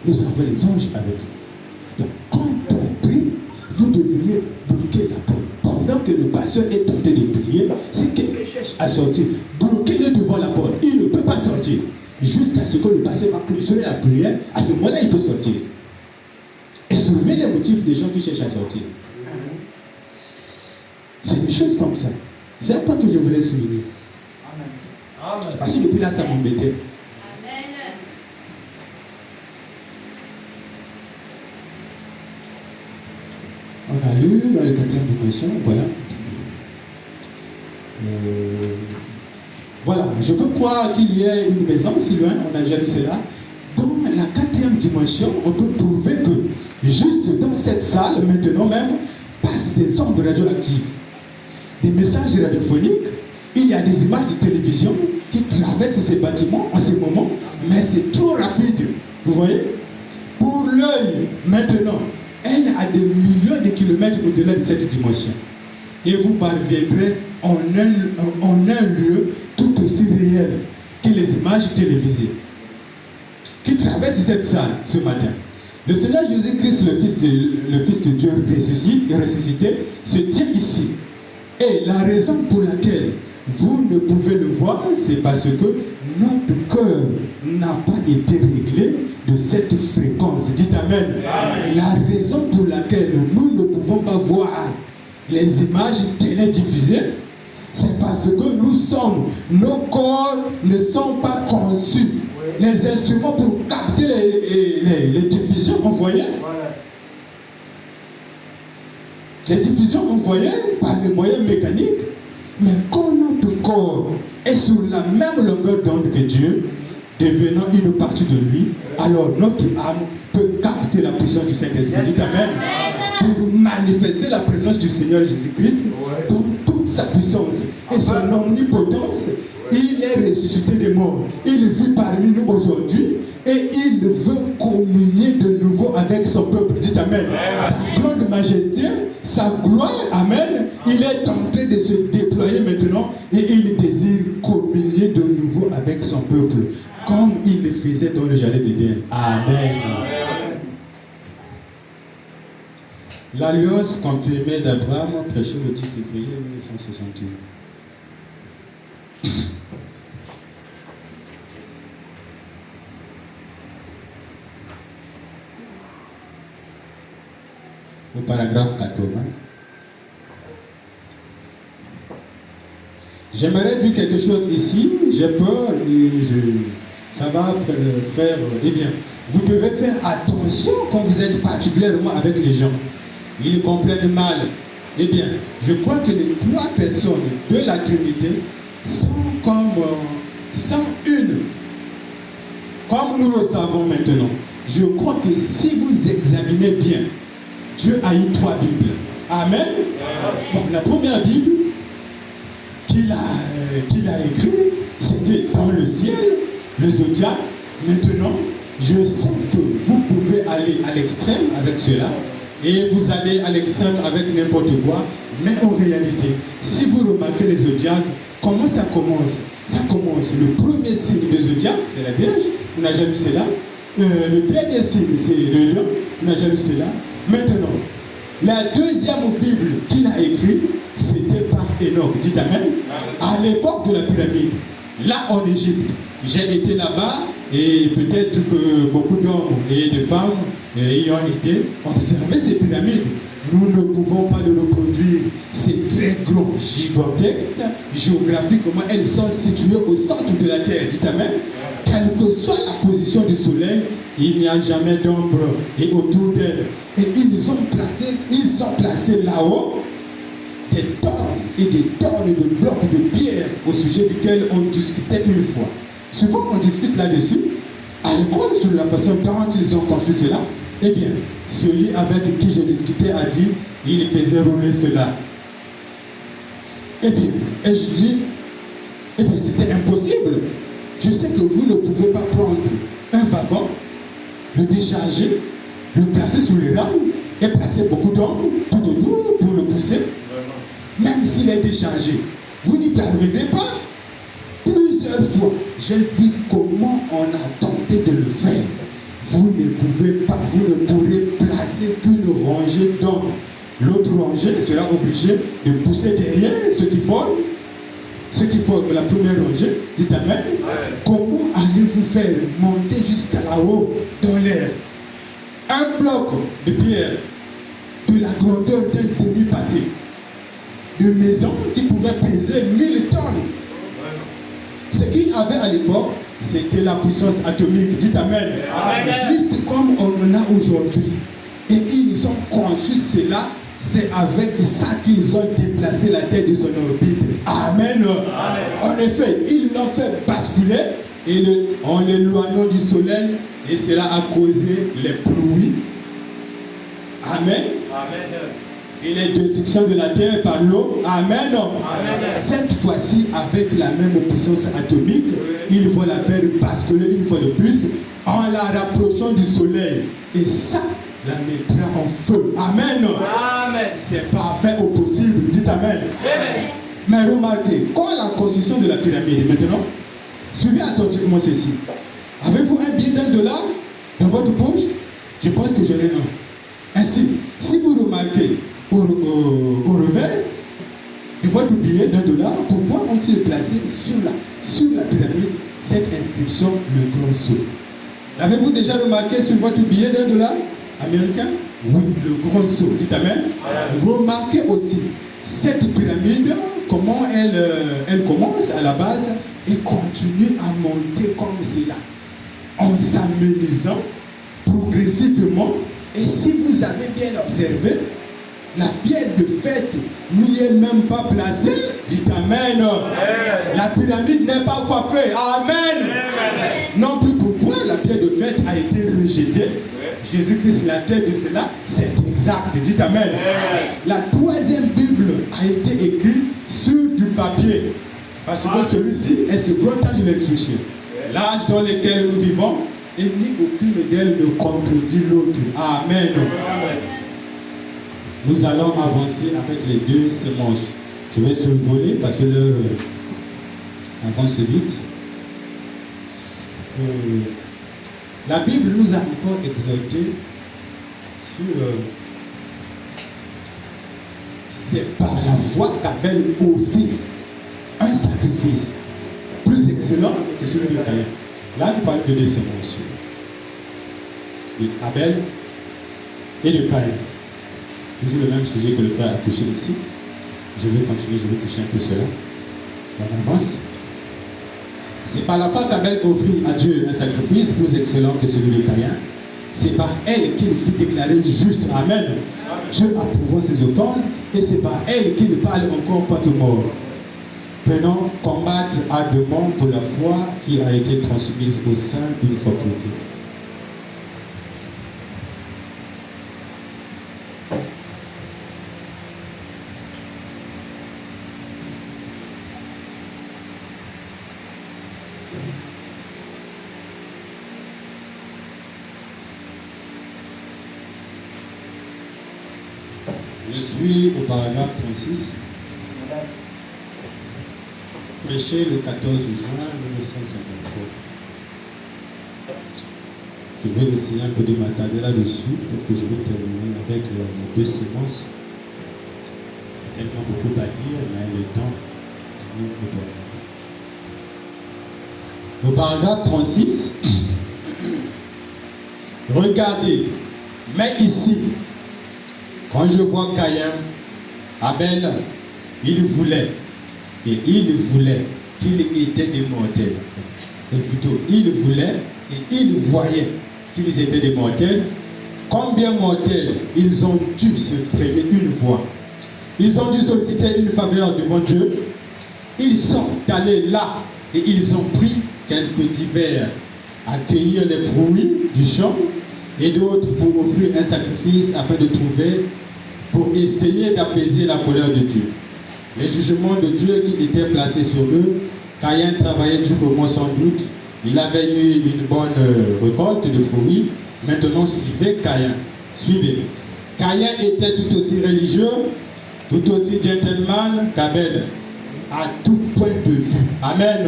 Nous avons les anges avec nous. Donc quand on prie, vous devriez bloquer la porte. Pendant que le pasteur est tenté de prier, si quelqu'un cherche à sortir, bloquez-le devant la porte. Il ne peut pas sortir. Jusqu'à ce que le pasteur va clôturer la prière, à ce moment-là, il peut sortir. Et soulever les motifs des gens qui cherchent à sortir. C'est des choses comme ça. C'est un point que je voulais souligner. Amen. Parce que depuis là, ça m'embêtait. Amen. On a lu dans le 4e dimension, voilà. Voilà, je peux croire qu'il y ait une maison si loin, on a déjà lu cela. Dans la 4e dimension, on peut prouver que juste dans cette salle, maintenant même, passent des ondes radioactives, des messages radiophoniques, il y a des images de télévision qui traversent ces bâtiments en ce moment, mais c'est trop rapide. Vous voyez? Pour l'œil, maintenant, elle a des millions de kilomètres au-delà de cette dimension. Et vous parviendrez en un lieu tout aussi réel que les images télévisées qui traversent cette salle ce matin. Le Seigneur Jésus-Christ, le Fils de Dieu ressuscité, se tient ici. Et la raison pour laquelle vous ne pouvez le voir, c'est parce que notre cœur n'a pas été réglé de cette fréquence. Dites Amen. Amen. La raison pour laquelle nous ne pouvons pas voir les images télédiffusées, c'est parce que nos corps ne sont pas conçus. Les instruments pour capter les diffusions envoyées. Les diffusions envoyées par les moyens mécaniques. Mais quand notre corps est sur la même longueur d'onde que Dieu, devenant une partie de lui, alors notre âme peut capter la puissance du Saint-Esprit. Dites Amen. Pour manifester la présence du Seigneur Jésus-Christ dans toute sa puissance et son omnipotence. Il est ressuscité des morts. Il vit parmi nous aujourd'hui et il veut communier de nouveau avec son peuple. Dites Amen. Sa grande majesté, sa gloire, Amen, il est en train de se déployer maintenant et il désire communier de nouveau avec son peuple comme il le faisait dans le jardin d'Éden. Amen. L'alliance confirmée d'Abraham prêchée le 10 février 1961. Au paragraphe 80. J'aimerais dire quelque chose ici, j'ai peur et ça va faire, eh bien, vous devez faire attention quand vous êtes particulièrement avec les gens. Ils comprennent mal. Eh bien, je crois que les 3 personnes de la Trinité sont une. Comme nous le savons maintenant. Je crois que si vous examinez bien, Dieu a eu 3 Bibles. Amen. Bon, la première Bible qu'il a écrite, c'était dans le ciel, le zodiaque. Maintenant, je sais que vous pouvez aller à l'extrême avec cela, et vous allez à l'extrême avec n'importe quoi, mais en réalité, si vous remarquez les zodiaques, comment ça commence? Ça commence, le premier signe de zodiaque, c'est la Vierge, on n'a jamais vu cela. Le dernier signe, c'est le lion, on n'a jamais vu cela. Maintenant, la deuxième Bible qu'il a écrite, c'était Enoch. Dites Amen. À l'époque de la pyramide, là en Égypte, j'ai été là-bas et peut-être que beaucoup d'hommes et de femmes y ont été observer ces pyramides. Nous ne pouvons pas le reproduire. C'est très gros, gigantesque, géographiquement, elles sont situées au centre de la terre. Dites Amen. Quelle que soit la position du soleil, il n'y a jamais d'ombre et autour d'elles. Et ils sont placés là-haut des tonnes et des tonnes de blocs de pierre au sujet duquel on discutait une fois. Souvent on discute là-dessus, à l'école, sur la façon dont ils ont construit cela. Eh bien, celui avec qui je discutais a dit, il faisait rouler cela. Eh bien, et je dis, eh bien, c'était impossible. Je sais que vous ne pouvez pas prendre un wagon, le décharger, le placer sous les rames et placer beaucoup d'ombre tout autour pour le pousser. Même s'il est déchargé, vous n'y parviendrez pas. Plusieurs fois, j'ai vu comment on a tenté de le faire. Vous ne pouvez pas, vous ne pourrez placer qu'une rangée d'ombre. L'autre rangée sera obligée de pousser derrière ceux qui forment la première rangée. Dites Amen. Comment allez-vous faire monter jusqu'à là-haut dans l'air un bloc de pierre de la grandeur d'un demi-pâté de maison qui pouvait peser 1000 tonnes? Ce qu'il avait à l'époque, c'était la puissance atomique. Dites Amen. Juste comme on en a aujourd'hui. Et ils ont conçu cela, c'est avec ça qu'ils ont déplacé la Terre de son orbite. Amen. En effet, ils l'ont fait basculer en l'éloignant du soleil et cela a causé les pluies. Amen. Et les destructions de la terre par l'eau. Amen. Cette fois-ci, avec la même puissance atomique, il faut la faire basculer une fois de plus en la rapprochant du soleil. Et ça la mettra en feu. Amen. C'est parfait au possible. Dites Amen. Mais remarquez, quand la construction de la pyramide, maintenant, suivez attentivement ceci. Avez-vous un billet d'$1 dans votre poche? Je pense que j'en ai un. Ainsi, si vous remarquez au revers de votre billet d'$1, pourquoi ont-ils placé sur la pyramide cette inscription, le grand sceau? L'avez-vous déjà remarqué sur votre billet d'$1 américain? Oui, le grand sceau. Dites Amen. Remarquez aussi cette pyramide, comment elle commence à la base et continue à monter comme cela, en s'amenuisant progressivement. Et si vous avez bien observé, la pierre de fête n'y est même pas placée. Dites Amen. La pyramide n'est pas coiffée. Amen. Non plus pourquoi la pierre de fête a été rejetée. Jésus-Christ, la tête de cela, c'est exact. Dites Amen. La troisième Bible a été écrite sur du papier. Parce que celui-ci est ce grand âge de l'instruction. L'âge dans lequel nous vivons, et ni aucune d'elles ne contredit l'autre. Amen. Nous allons avancer avec les deux semences. Je vais survoler parce que l'heure avance vite. La Bible nous a encore exhorté sur c'est par la foi qu'Abel offrit un sacrifice plus excellent que celui de Caïn. Là, nous parlons de deux semences. Abel et de Caïn. Toujours le même sujet que le frère a touché ici. Je vais continuer, je vais toucher un peu cela. On avance. C'est par la foi qu'Abel offrit à Dieu un sacrifice plus excellent que celui de Caïn. C'est par elle qu'il fut déclaré juste. Amen. Dieu approuvant ses offrandes et c'est par elle qu'il parle encore pas de mort. Prenons combattre ardemment pour la foi qui a été transmise au sein d'une foi pour Dieu. Je suis au paragraphe 36. Prêché le 14 juin 1953. Je vais essayer un peu de m'attarder là-dessus. Peut-être que je vais terminer avec les deux séquences. tellement beaucoup à dire, mais le temps nous donne. Au paragraphe 36, regardez, mais ici, quand je vois Caïn, Abel, il voulait qu'il était des mortels. Et plutôt, il voulait et il voyait qu'ils étaient des mortels. Combien mortels ils ont dû se frayer une voie. Ils ont dû solliciter une faveur devant Dieu. Ils sont allés là et ils ont pris quelques divers à cueillir les fruits du champ et d'autres pour offrir un sacrifice afin de trouver, pour essayer d'apaiser la colère de Dieu. Les jugements de Dieu qui étaient placés sur eux, Caïn travaillait durement sans doute. Il avait eu une bonne récolte de fruits. Maintenant, suivez Caïn. Suivez. Caïn était tout aussi religieux, tout aussi gentleman qu'Abel, à tout point de vue. Amen.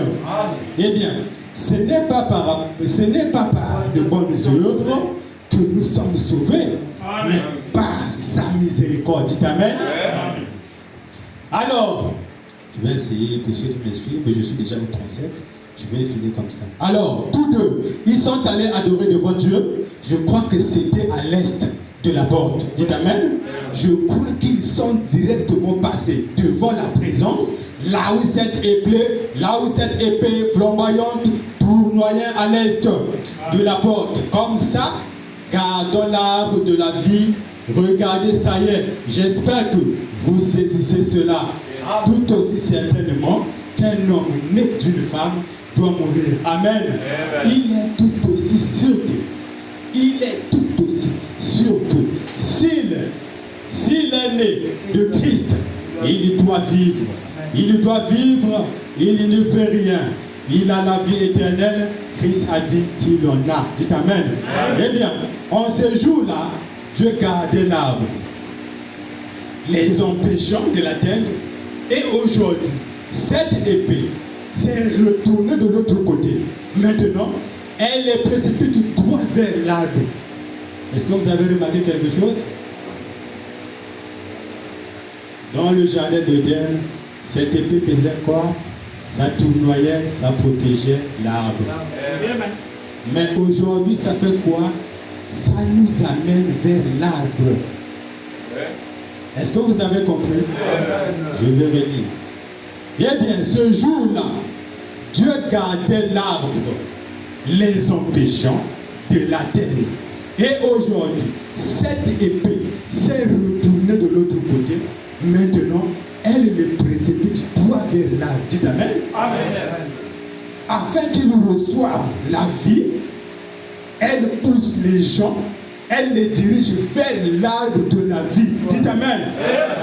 Eh bien, ce n'est pas par de bonnes œuvres que nous sommes sauvés, mais par sa miséricorde. Dites Amen. Alors, je vais essayer que ceux qui me suivent, je suis déjà au 37, je vais finir comme ça. Alors, tous deux, ils sont allés adorer devant Dieu. Je crois que c'était à l'est de la porte. Dites Amen. Je crois qu'ils sont directement passés devant la présence, là où cette épée flamboyante tournoyait à l'est de la porte. Comme ça, gardons l'arbre de la vie. Regardez, ça y est. J'espère que vous saisissez cela. Tout aussi certainement qu'un homme né d'une femme doit mourir. Amen. Il est tout aussi sûr que s'il est né de Christ, il doit vivre. Il doit vivre, il ne peut rien. Il a la vie éternelle. Christ a dit qu'il en a. Dites Amen. Eh bien, en ce jour-là, Dieu gardait l'arbre, les empêchant de l'atteindre. Et aujourd'hui, cette épée s'est retournée de l'autre côté. Maintenant, elle est précipite droit vers l'arbre. Est-ce que vous avez remarqué quelque chose? Dans le jardin d'Éden, cette épée faisait quoi? Ça tournoyait, ça protégeait l'arbre. Mais aujourd'hui, ça fait quoi? Ça nous amène vers l'arbre. Est-ce que vous avez compris? Je vais redire. Eh bien, ce jour-là, Dieu gardait l'arbre, les empêchant de l'atteindre. Et aujourd'hui, cette épée s'est retournée de l'autre côté. Maintenant, elle les précipite droit vers l'arbre. Dites Amen. Afin qu'ils reçoivent la vie, elle pousse les gens, elle les dirige vers l'arbre de la vie. Dites Amen.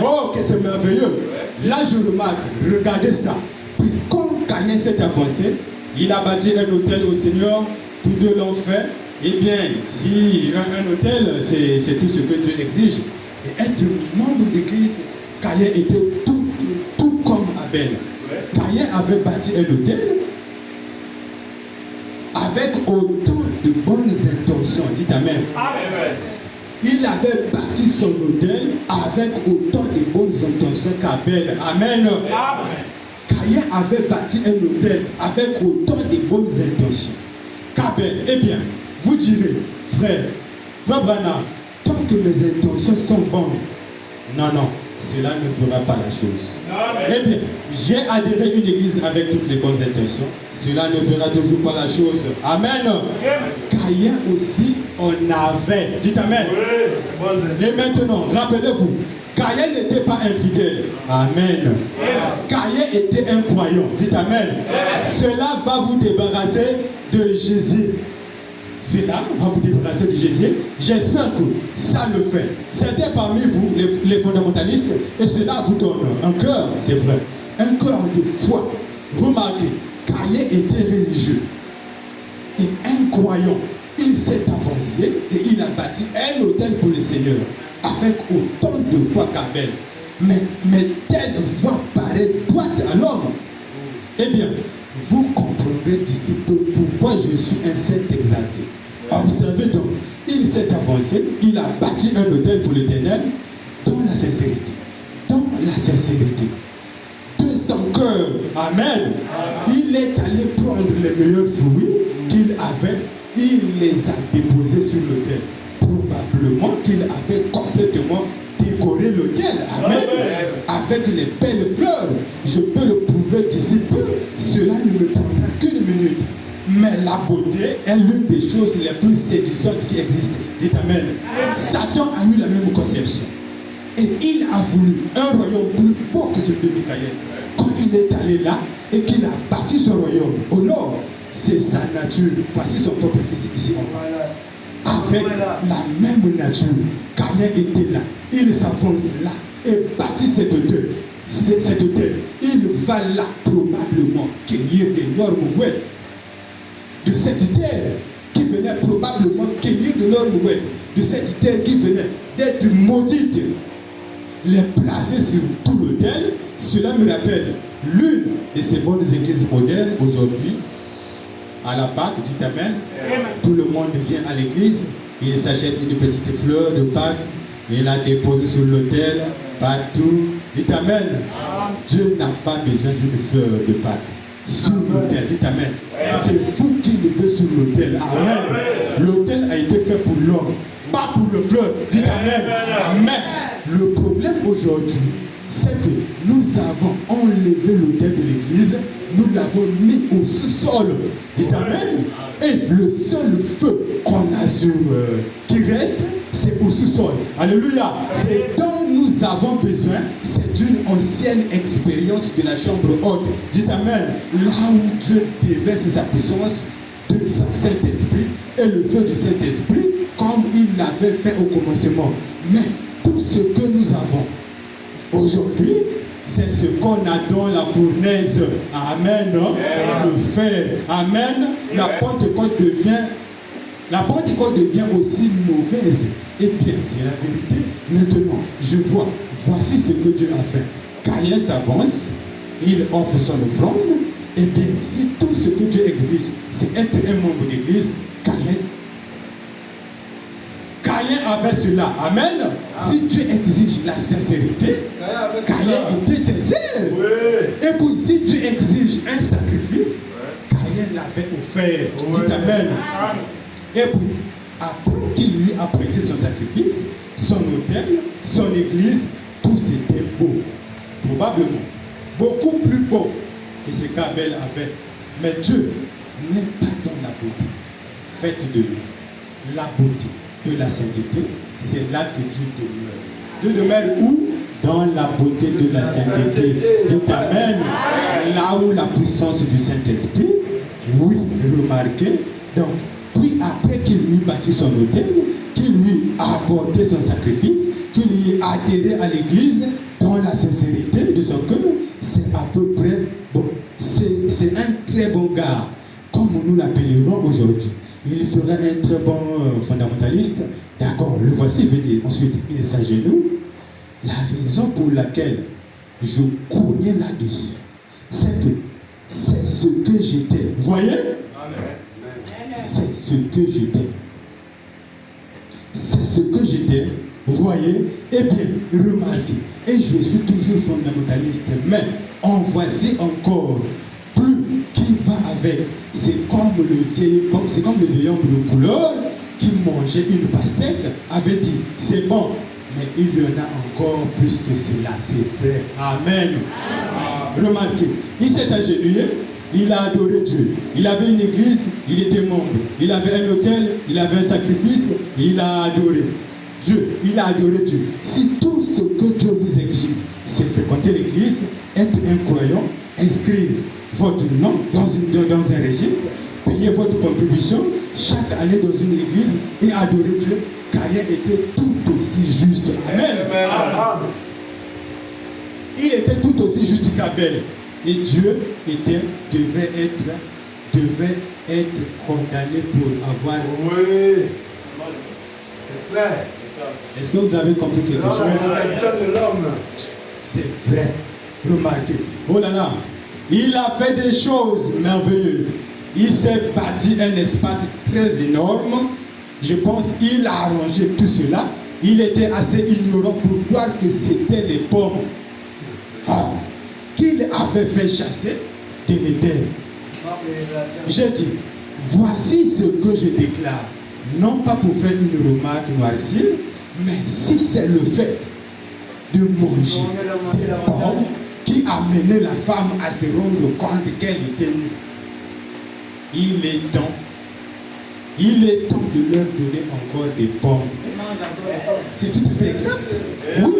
Oh, que c'est merveilleux. Là, je remarque, regardez ça. Puis, quand Caïn s'est avancé, il a bâti un hôtel au Seigneur, tous deux l'ont fait. Eh bien, si un hôtel, c'est tout ce que Dieu exige. Et être membre d'église, Caïn était tout comme Abel. Caïn avait bâti un hôtel avec autant de bonnes intentions. Dites Amen. Il avait bâti son hôtel avec autant de bonnes intentions qu'Abel. Amen. Caïn avait bâti un hôtel avec autant de bonnes intentions qu'Abel. Eh bien, vous direz, frère Branham, tant que mes intentions sont bonnes, non, cela ne fera pas la chose. Eh bien, j'ai adhéré à une église avec toutes les bonnes intentions. Cela ne fera toujours pas la chose. Amen. Caïn aussi en avait. Dites Amen. Et maintenant, rappelez-vous, Caïn n'était pas infidèle. Amen. Caïn était un croyant. Dites Amen. Cela va vous débarrasser de Jésus. Cela va vous débarrasser de Jésus. J'espère que ça le fait. Certains parmi vous, les fondamentalistes, et cela vous donne un cœur, c'est vrai, un cœur de foi. Remarquez, Caïn était religieux et un croyant. Il s'est avancé et il a bâti un hôtel pour le Seigneur avec autant de foi qu'Abel. Mais telle voix paraît droite à l'homme. Eh bien, vous comprendrez d'ici peu pourquoi je suis un saint exalté. Observez donc, il s'est avancé, il a bâti un hôtel pour l'Éternel dans la sincérité, dans la sincérité. De son cœur, amen, il est allé prendre les meilleurs fruits qu'il avait, il les a déposés sur l'autel. Probablement qu'il avait complètement décoré l'autel, amen, avec les belles fleurs. Je peux le prouver d'ici peu, cela ne me prendra qu'une minute. Mais la beauté est l'une des choses les plus séduisantes qui existent. Dites amen. Satan a eu la même conception. Et il a voulu un royaume plus beau que celui de Michael. Quand il est allé là et qu'il a bâti ce royaume au nord, c'est sa nature. Voici son propre fils ici en bas. Avec la même nature, Caïn était là. Il s'avance là et bâtit cet hôtel. Il va là probablement cueillir d'énormes oueds de cette terre qui venait probablement cueillir d'énormes oueds de cette terre qui venait d'être maudite. Les placer sur tout l'autel, cela me rappelle l'une de ces bonnes églises modernes aujourd'hui. À la Pâque, dites amen. Tout le monde vient à l'église, il s'achète une petite fleur de Pâque, il la dépose sur l'autel, partout. Dites amen. Dieu n'a pas besoin d'une fleur de Pâque. Sur l'autel, dites amen. C'est vous qui le faites sur l'autel. Amen. L'autel a été fait pour l'homme, pas pour le fleur. Dites amen. Mais le problème aujourd'hui, c'est que nous avons enlevé l'autel de l'église, nous l'avons mis au sous-sol. Dites amen. Et le seul feu qu'on a qui reste, c'est au sous-sol. Alléluia. C'est dont nous avons besoin, c'est une ancienne expérience de la chambre haute. Dites amen. Là où Dieu déverse sa puissance de son Saint-Esprit et le feu du Saint-Esprit, comme il l'avait fait au commencement. Mais tout ce que nous avons aujourd'hui, c'est ce qu'on a dans la fournaise. Amen. Le fer. Amen. La Pentecôte devient aussi mauvaise. Eh bien, c'est la vérité. Maintenant, je vois, voici ce que Dieu a fait. Caïn s'avance, il offre son offrande. Eh bien, si tout ce que Dieu exige, c'est être un membre d'église, Caïn avait cela. Amen. Si Dieu exige la sincérité, Caïn était sincère. Et puis, si Dieu exige un sacrifice, Caïn l'avait offert. Dites amen. Et puis, après qu'il lui a prêté son sacrifice, son autel, son église, tout c'était beau. Probablement. Beaucoup plus beau que ce qu'Abel avait. Mais Dieu n'est pas dans la beauté. Faites de lui la beauté de la sainteté. C'est là que Dieu demeure. Dieu demeure où? Dans la beauté de la sainteté. Dites amen. Là où la puissance du Saint-Esprit, oui, remarquez. Donc, puis après qu'il lui bâtit son autel, qu'il lui a apporté son sacrifice, qu'il lui a adhéré à l'église dans la sincérité de son cœur, c'est à peu près bon. C'est un très bon gars, comme nous l'appellerons aujourd'hui. Il ferait un très bon fondamentaliste. D'accord, le voici venir. Ensuite, il s'agenouille. La raison pour laquelle je cognais là-dessus, c'est que c'est ce que j'étais. Vous voyez? C'est ce que j'étais. C'est ce que j'étais. Vous voyez? Eh bien, remarquez. Et je suis toujours fondamentaliste. Mais en voici encore plus qui va avec. C'est comme le vieil homme de couleur qui mangeait une pastèque, avait dit, c'est bon. Mais il y en a encore plus que cela. C'est vrai. Amen. Remarquez. Il s'est agenouillé. Il a adoré Dieu. Il avait une église, il était membre. Il avait un autel, il avait un sacrifice, il a adoré Dieu. Il a adoré Dieu. Si tout ce que Dieu vous exige, c'est fréquenter l'église, être un croyant, inscrire votre nom dans un registre, payer votre contribution chaque année dans une église et adorer Dieu, Caïn était tout aussi juste. Amen. Il était tout aussi juste qu'Abel. Et Dieu devait être condamné pour avoir... Oui. C'est clair. Est-ce que vous avez compris quelque chose? C'est vrai. Remarquez. Oh là là. Il a fait des choses merveilleuses. Il s'est bâti un espace très énorme. Je pense qu'il a arrangé tout cela. Il était assez ignorant pour croire que c'était les pommes qu'il avait fait chasser de l'Éden. J'ai dit, voici ce que je déclare, non pas pour faire une remarque noircie, mais si c'est le fait de manger des pommes qui a mené la femme à se rendre compte qu'elle était nue, il est temps de leur donner encore des pommes. C'est tout à fait exact. Oui.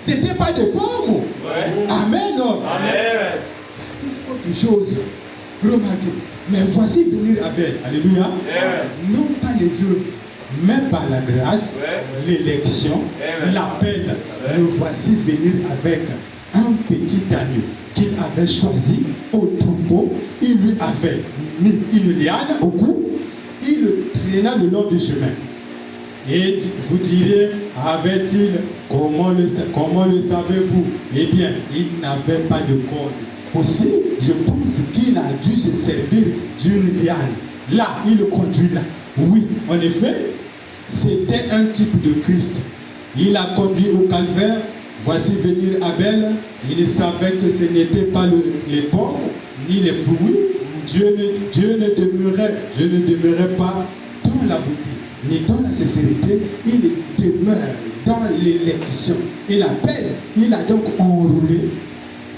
C'était pas des pommes. Amen. Amen. Autre chose, remarquez, mais voici venir Abel, alléluia, non pas les œuvres, mais par la grâce, l'élection, l'appel, le voici venir avec un petit agneau qu'il avait choisi au troupeau. Il lui avait mis une liane au cou, il le traîna le long du chemin. Et vous direz, avait-il, comment le savez-vous? Eh bien, il n'avait pas de corde. Aussi, je pense qu'il a dû se servir d'une liane. Là, il le conduit là. Oui, en effet, c'était un type de Christ. Il a conduit au calvaire. Voici venir Abel. Il savait que ce n'était pas les pommes ni les fruits. Dieu ne demeurait pas dans la beauté ni dans la sincérité. Il demeure dans l'élection. Et l'appel, il a donc enroulé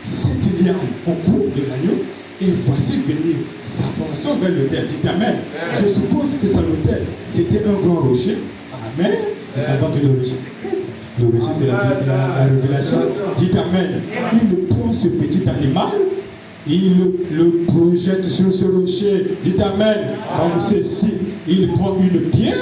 cette liane au cou de l'agneau, et voici venir s'avançant vers l'autel. Dites Amen. Je suppose que son autel, c'était un grand rocher. Amen. Vous savez que le rocher, c'est la révélation. Dites Amen. Il prend ce petit animal, il le projette sur ce rocher. Dites Amen. Comme ceci, il prend une pierre.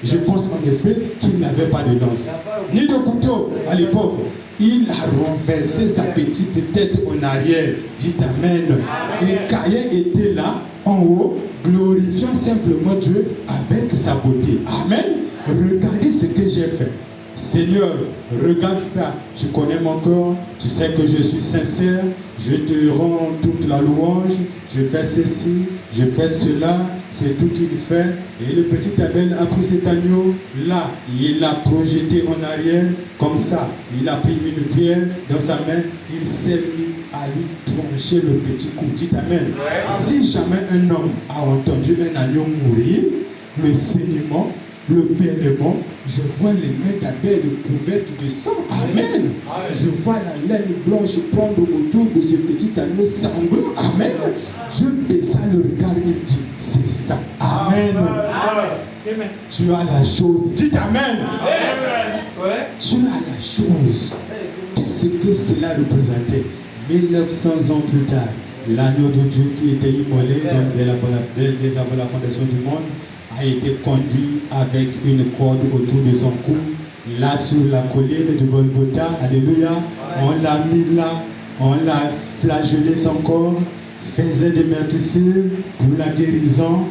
Je pense en effet qu'il n'avait pas de lance, ni de couteau à l'époque. Il a renversé sa petite tête en arrière. Dites Amen. Et Caïn était là, en haut, glorifiant simplement Dieu avec sa beauté. Amen. Regardez ce que j'ai fait. Seigneur, regarde ça. Tu connais mon corps. Tu sais que je suis sincère. Je te rends toute la louange. Je fais ceci, je fais cela. C'est tout qu'il fait. Et le petit Abel a pris cet agneau là. Il l'a projeté en arrière. Comme ça, il a pris une pierre dans sa main. Il s'est mis à lui trancher le petit coup. Dites Amen. Si jamais un homme a entendu un agneau mourir, le saignement, le bêlement, je vois les mains d'Abel couvertes de sang. Amen. Je vois la laine blanche prendre autour de ce petit agneau sanglant. Amen. Je baissa le regard, il dit, c'est ça. Amen. Tu as la chose. Dites Amen. Tu as la chose. Qu'est-ce que cela représentait? 1900 ans plus tard, l'agneau de Dieu qui était immolé dès avant la fondation du monde a été conduit avec une corde autour de son cou, là sur la colline de Golgotha. Alléluia. On l'a mis là, on l'a flagellé son corps, faisait des meurtrissures pour la guérison.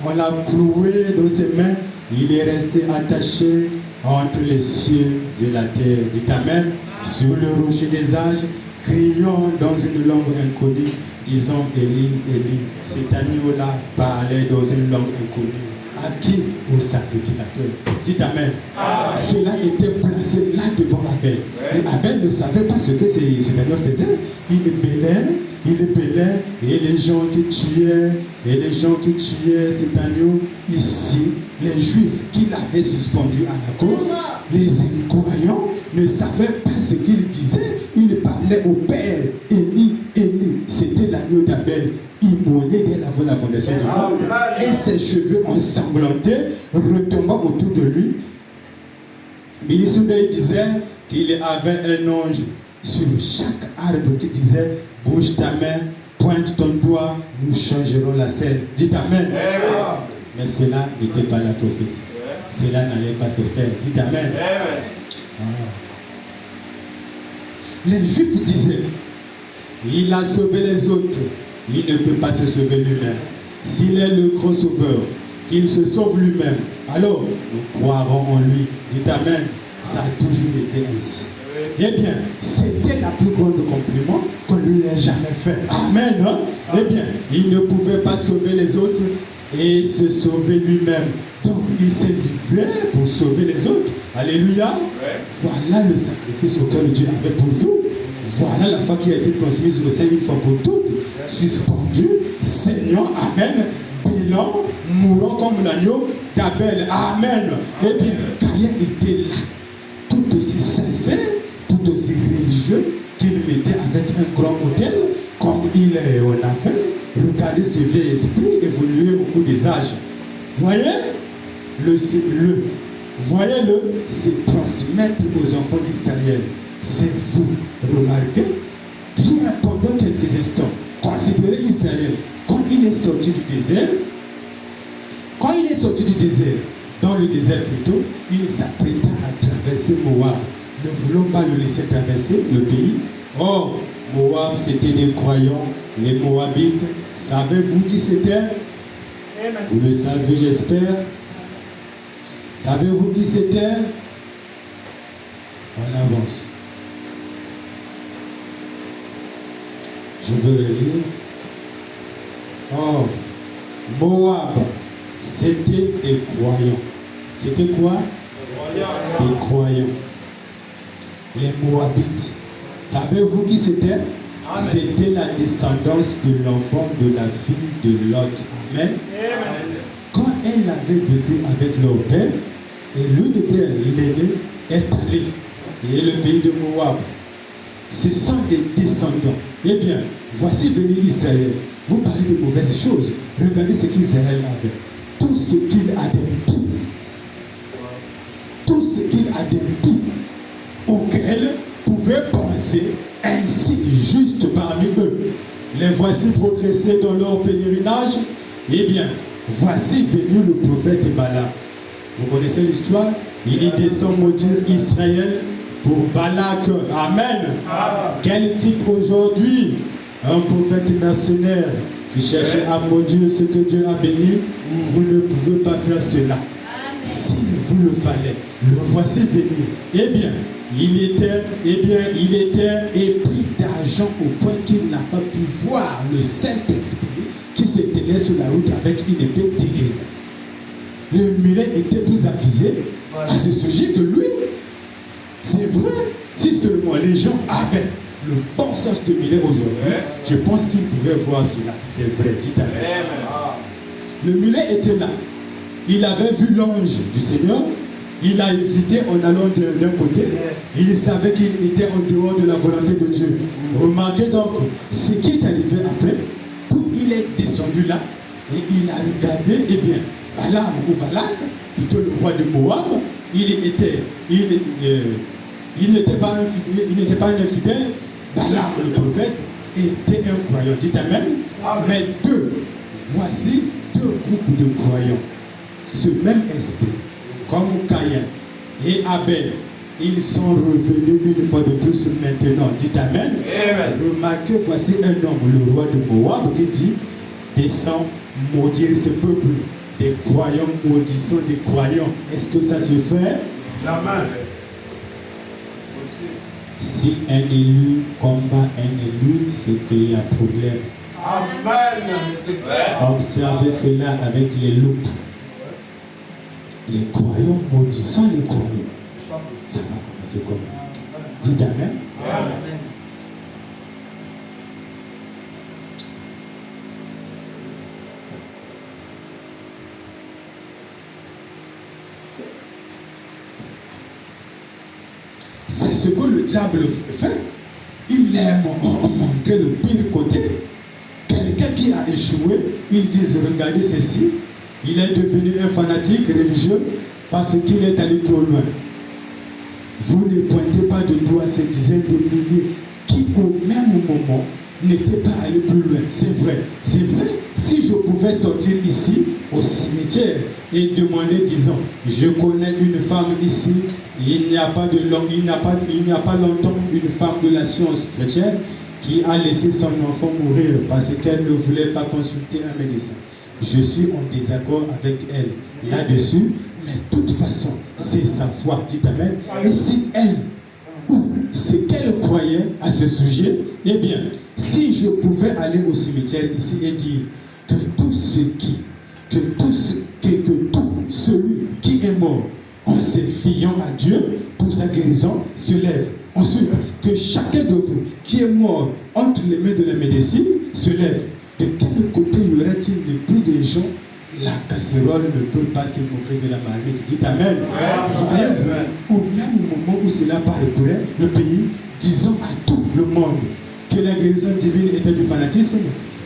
On l'a cloué dans ses mains. Il est resté attaché entre les cieux et la terre. Dites Amen. Sur le rocher des âges, criant dans une langue inconnue, disant Élie, Élie. Cet agneau-là parlait dans une langue inconnue. À qui? Au sacrificateur. Dites Amen. Cela était placé là devant Abel. Et Abel ne savait pas ce que cet agneau faisait. Il bêlait, et les gens qui tuaient cet agneau ici, les Juifs qui l'avaient suspendu à la croix, les incroyants ne savaient pas ce qu'il disait. Il parlait au Père, Élie, Élie. C'était l'agneau d'Abel, immolé avant la fondation du monde. Et ses cheveux ensanglantés, retombant autour de lui. Billy Sunday disait qu'il avait un ange sur chaque arbre qui disait, bouge ta main, pointe ton doigt, nous changerons la scène. Dites Amen. Mais cela n'était pas la prophétie. Cela n'allait pas se faire. Dites Amen. Les Juifs disaient, il a sauvé les autres, il ne peut pas se sauver lui-même. S'il est le grand sauveur, qu'il se sauve lui-même, alors nous croirons en lui. Dites Amen. Ça a toujours été ainsi. Eh bien, c'était la plus grande compliment qu'on lui ait jamais fait. Amen. Eh bien, il ne pouvait pas sauver les autres et se sauver lui-même. Donc il s'est livré pour sauver les autres. Alléluia. Voilà le sacrifice auquel Dieu avait pour vous. Voilà la foi qui a été transmise au Seigneur une fois pour toutes. Suspendu, saignant, amen. Bilan, mourant comme l'agneau d'Abel. Amen. Eh bien, Caïn était là, tout aussi sincère, tout aussi religieux, qu'il était avec un grand autel, comme il en a fait. Regardez ce vieil esprit évoluer au cours des âges. Voyez voyez-le se transmettre aux enfants d'Israël. C'est vous remarquez, bien pendant quelques instants, considérez Israël, quand il est sorti du désert, dans le désert plutôt, il s'apprêta à traverser Moab. Ne voulons pas le laisser traverser le pays. Or, Moab, c'était des croyants, les Moabites. Savez-vous qui c'était? Vous le savez, j'espère. Savez-vous qui c'était? On avance. Je veux le lire. Or, Moab, c'était des croyants. C'était quoi? Des croyants. Les Moabites. Savez-vous qui c'était? C'était la descendance de l'enfant de la fille de Lot. Amen. Quand elle avait vécu avec leur père, et l'une d'elles, l'aîné, est allée. Et le pays de Moab. Ce sont des descendants. Eh bien, voici venu Israël. Vous parlez de mauvaises choses. Regardez ce qu'Israël avait. Tout ce qu'il a d'impies. Tout ce qu'il a d'impies auquel pouvaient penser ainsi juste parmi eux. Les voici progressés dans leur pèlerinage. Eh bien, voici venu le prophète Balaam. Vous connaissez l'histoire? Il y descend maudire Israël pour Balak. Amen. Quel type aujourd'hui? Un prophète mercenaire qui cherchait à maudire ce que Dieu a béni. Vous ne pouvez pas faire cela. S'il vous le fallait, le voici venu. Eh bien, il était épris d'argent au point qu'il n'a pas pu voir le Saint-Esprit qui s'éteignait sur la route avec une épée dégainée. Le mulet était plus avisé à ce sujet que lui. C'est vrai, si seulement les gens avaient le bon sens de mulet aujourd'hui, je pense qu'ils pouvaient voir cela. C'est vrai, dites Amen. Le mulet était là. Il avait vu l'ange du Seigneur. Il a évité en allant d'un côté. Il savait qu'il était en dehors de la volonté de Dieu. Remarquez donc ce qui est arrivé après. Où il est descendu là et il a regardé, eh bien, Balaam ou Balak, plutôt le roi de Moab, il n'était pas un infidèle. Balaam, le prophète, était un croyant. Dites Amen. Mais voici deux groupes de croyants. Ce même esprit, comme Caïn et Abel, ils sont revenus une fois de plus maintenant. Dites Amen. Remarquez, voici un homme, le roi de Moab, qui dit, descends maudire ce peuple. Des croyants maudissant des croyants. Est-ce que ça se fait? Jamais. Si un élu combat un élu, c'est qu'il y a problème. Amen. C'est clair. Observez cela avec les loupes. Les croyants maudissant les croyants. Ça va commencer comme. Dites Amen. Amen. C'est ce que le diable fait. Il aime montrer le pire côté. Quelqu'un qui a échoué, ils disent, regardez ceci, il est devenu un fanatique religieux parce qu'il est allé trop loin. Vous ne pointez pas de doigt ces dizaines de milliers qui au même moment n'étaient pas allés plus loin. C'est vrai, c'est vrai. Si je pouvais sortir ici, au cimetière, et demander, disons, je connais une femme ici, il n'y a pas longtemps une femme de la science chrétienne qui a laissé son enfant mourir parce qu'elle ne voulait pas consulter un médecin. Je suis en désaccord avec elle là-dessus, mais de toute façon, c'est sa foi, dites Amen. Et si elle, ou ce qu'elle croyait à ce sujet, eh bien, si je pouvais aller au cimetière ici et dire que tout celui mort, en se fiant à Dieu pour sa guérison, se lève. Ensuite, que chacun de vous qui est mort entre les mains de la médecine se lève. De quel côté y aurait-il le plus de gens? La casserole ne peut pas se moquer de la marmite. Dites Amen. Voyez-vous, au même moment où cela parcourait le pays, disons à tout le monde que la guérison divine était du fanatisme,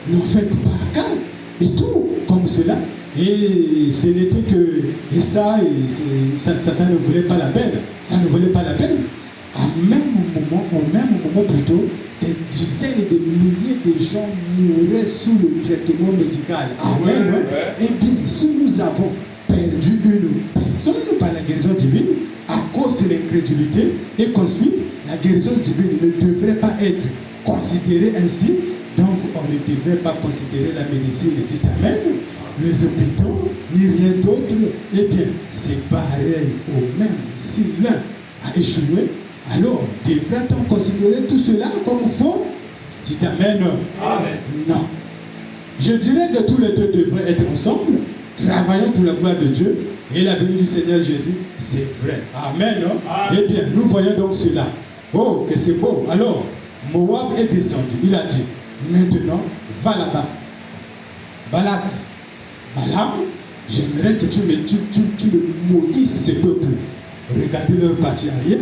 n'en faites pas cas, et tout comme cela. Et ce n'était que et ça ne voulait pas la peine. Ça ne voulait pas la peine. Au même moment plutôt, des dizaines et des milliers de gens mouraient sous le traitement médical. Amen. Et bien, si nous avons perdu une personne par la guérison divine à cause de l'incrédulité, et qu'ensuite la guérison divine ne devrait pas être considérée ainsi, donc on ne devrait pas considérer la médecine, dit Amen, les hôpitaux, ni rien d'autre. Eh bien, c'est pareil au même. Si l'un a échoué, alors devrait-on considérer tout cela comme faux? Dit Amen. Amen. Non. Je dirais que tous les deux devraient être ensemble, travaillant pour la gloire de Dieu et la venue du Seigneur Jésus. C'est vrai. Amen. Amen. Eh bien, nous voyons donc cela. Oh, que c'est beau. Alors, Moab est descendu. Il a dit, maintenant, va là-bas. Balak, Balaam, j'aimerais que tu maudisses ce peuple. Regardez leur partie arrière.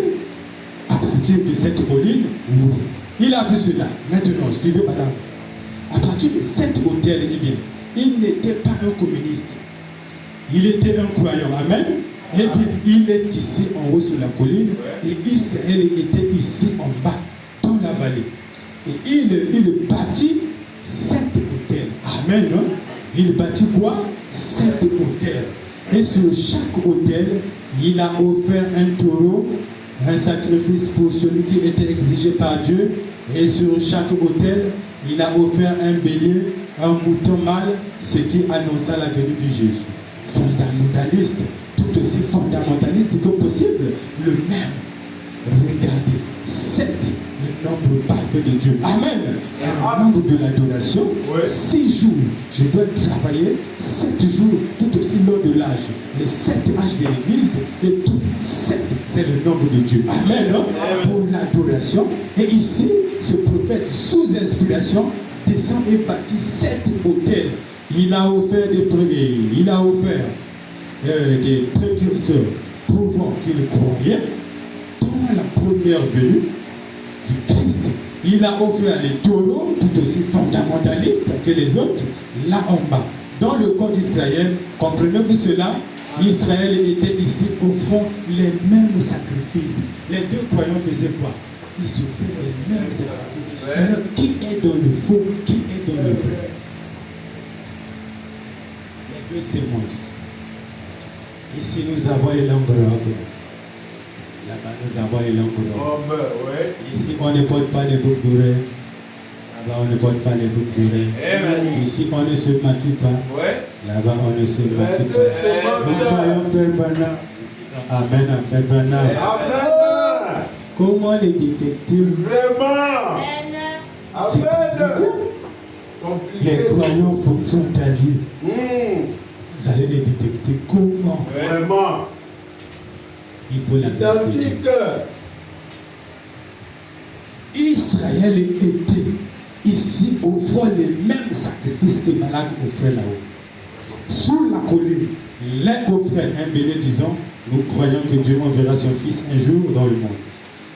À partir de cette colline, oui. Il a vu cela. Maintenant, suivez Balaam. À partir de cet hôtel, eh bien, il n'était pas un communiste. Il était un croyant. Amen. Eh bien, il est ici en haut sur la colline et Israël était ici en bas, dans la vallée. Et il bâtit 7 hôtels. Amen. Non? Il bâtit quoi? 7 hôtels. Et sur chaque hôtel, il a offert un taureau, un sacrifice pour celui qui était exigé par Dieu. Et sur chaque hôtel, il a offert un bélier, un mouton mâle, ce qui annonça la venue de Jésus. Fondamentaliste, tout aussi fondamentaliste que possible, le même. Regardez, 7, le nombre parfait de Dieu. Amen. Le nombre de l'adoration, 6 jours. Je dois travailler 7 jours, tout aussi long de l'âge. Les 7 âges de l'église et tout. 7, c'est le nombre de Dieu. Amen. Pour l'adoration. Et ici, ce prophète, sous inspiration, descend et bâtit 7 hôtels. Il a offert des précurseurs prouvant qu'il croyait dans la première venue du Christ. Il a offert les taureaux, tout aussi fondamentalistes que les autres, là en bas. Dans le corps d'Israël, comprenez-vous cela? Israël était ici offrant les mêmes sacrifices. Les deux croyants faisaient quoi? Ils offraient les mêmes sacrifices. Alors, qui est dans le faux? Qui est dans le vrai? Les deux sémoncent. Ici, nous avons les langues robes. Là-bas, nous avons les langues robes. Ici, on ne porte pas les boucles d'oreilles. Là-bas, on ne porte pas les boucles d'oreilles. Ici, on ne se maquille pas. Là-bas, on ne se maquille pas. Nous croyons Frère Branham. Amen, Frère Branham. Amen. Comment les détecter? Vraiment. Amen. Les croyants frontaliers. Vous allez les détecter comment? Vraiment. Il faut la Identique. Israël était ici offrant les mêmes sacrifices que Balak offrait là-haut. Sur la colline, l'un offrait un bélier disant, nous croyons que Dieu enverra son fils un jour dans le monde.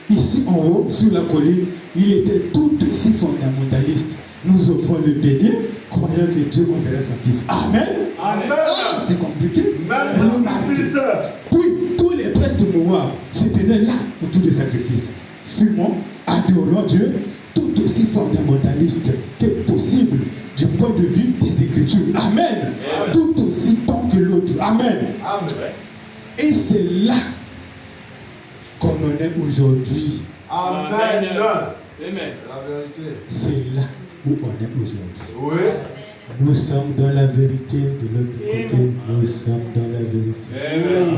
Ici en haut, sur la colline, il était tout aussi fondamentaliste. Nous offrons le bélier, croyant que Dieu enverra son fils. Amen. Amen. C'est compliqué. Même fils. Puis, tous les princes de Moab se tenaient là autour des sacrifices. Fumant, adorant Dieu, tout aussi fondamentaliste que possible du point de vue des Écritures. Amen. Amen. Tout aussi bon que l'autre. Amen. Amen. Et c'est là qu'on en est aujourd'hui. Amen. Amen. La vérité. C'est là où on est aujourd'hui. Oui. Nous sommes dans la vérité de l'autre côté. Nous sommes dans la vérité.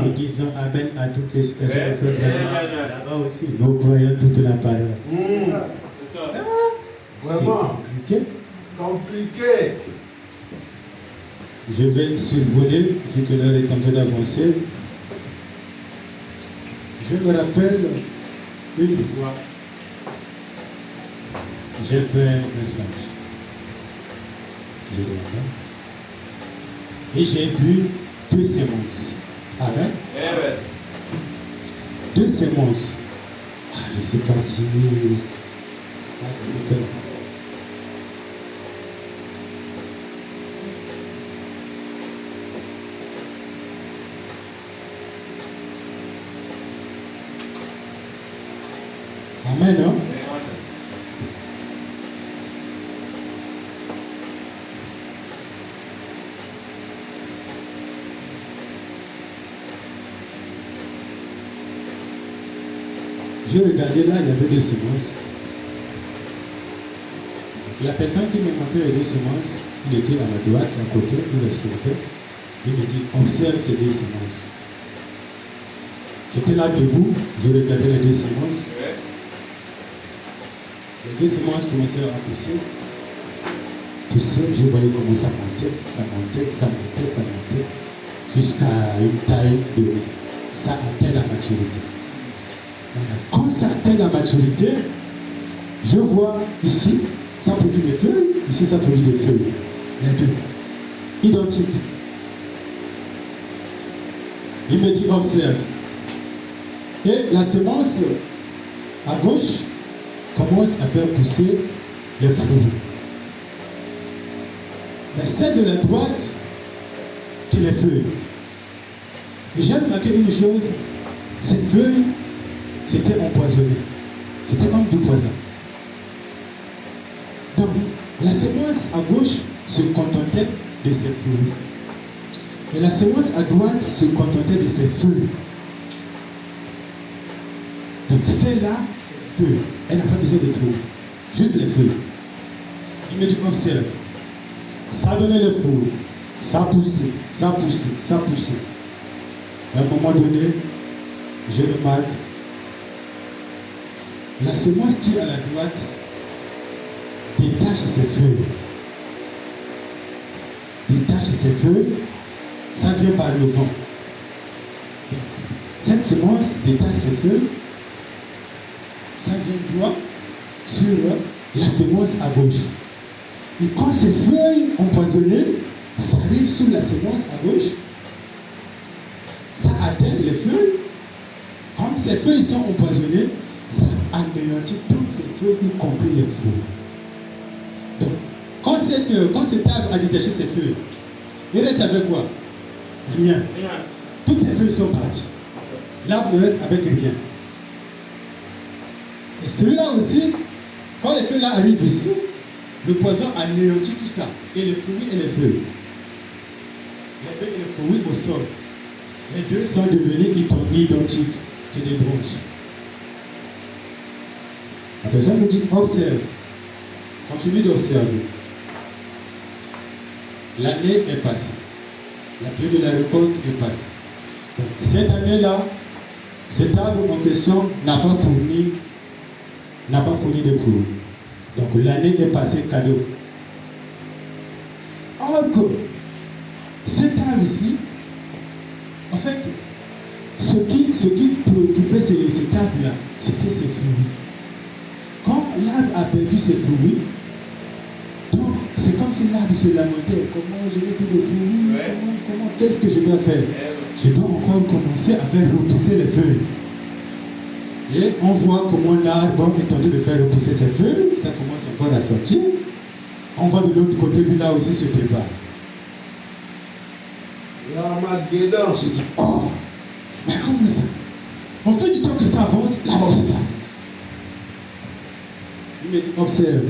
Nous disons Amen à toutes les citations de Frère Branham. Là-bas aussi, nous croyons toute la parole. C'est ça. Vraiment. C'est Compliqué. Je vais survoler, vu que l'heure est en train d'avancer. Je me rappelle une fois, j'ai fait un stage. Et j'ai vu 2 semences. Amen. Amen. 2 semences. Je ne sais pas si ça peut faire. Amen, non? Je regardais là, il y avait 2 semences. La personne qui me montrait les 2 semences, il était à ma droite, à côté, il observait. Il me dit, observe ces 2 semences. J'étais là debout, je regardais les 2 semences. Les 2 semences commençaient à pousser. Pousser, je voyais comment ça montait, jusqu'à une taille de... Ça atteint la maturité. Quand ça atteint la maturité, je vois ici, ça produit des feuilles, ici ça produit des feuilles. Les deux. Identiques. Il me dit, observe. Et la semence à gauche commence à faire pousser les fruits. Mais celle de la droite, c'est les feuilles. Et j'ai remarqué une chose, ces feuilles, c'était empoisonné. C'était comme du poison. Donc, la semence à gauche se contentait de ses fruits. Et la semence à droite se contentait de ses feuilles. Donc, celle-là, feuilles. Elle n'a pas besoin de fruits. Juste les feuilles. Il me dit, observe. Ça donnait les fruits. Ça poussait, ça poussait, ça poussait. À un moment donné, je remarque la semence qui est à la droite détache ses feuilles. Détache ses feuilles, ça vient par le vent. Cette semence détache ses feuilles, ça vient droit sur la semence à gauche. Et quand ces feuilles empoisonnées, ça arrive sur la semence à gauche, ça atteint les feuilles. Quand ces feuilles sont empoisonnées, ça anéantit toutes ces feuilles, y compris les fruits. Donc, quand cet arbre a détaché ses feuilles, il reste avec quoi? Rien. Toutes ces feuilles sont parties. L'arbre reste avec rien. Et celui-là aussi, quand les feuilles là arrivent ici, le poison anéantit tout ça. Et les fruits et les feuilles. Les feuilles et les fruits au sol. Les deux sont devenus identiques. C'est des branches. La personne me dit, observe. Continue d'observer. L'année est passée. La période de la récolte est passée. Donc, cette année-là, cet arbre en question n'a pas fourni de fruits. Donc l'année est passée cadeau. Or que cet arbre ici, en fait, ce qui préoccupait cet arbre-là, c'était ses fruits. Quand l'arbre a perdu ses fruits, donc c'est comme si l'arbre se lamentait. Comment je n'ai plus de fruits? Comment qu'est-ce que je dois faire? Je dois encore commencer à faire repousser les feuilles. Et on voit comment l'arbre est en train de faire repousser ses feuilles. Ça commence encore à sortir. On voit de l'autre côté, lui là aussi se prépare. L'Armageddon. Je dis, oh, mais comment ça? On fait du temps que ça avance, là-bas aussi ça avance. Il me dit, observe.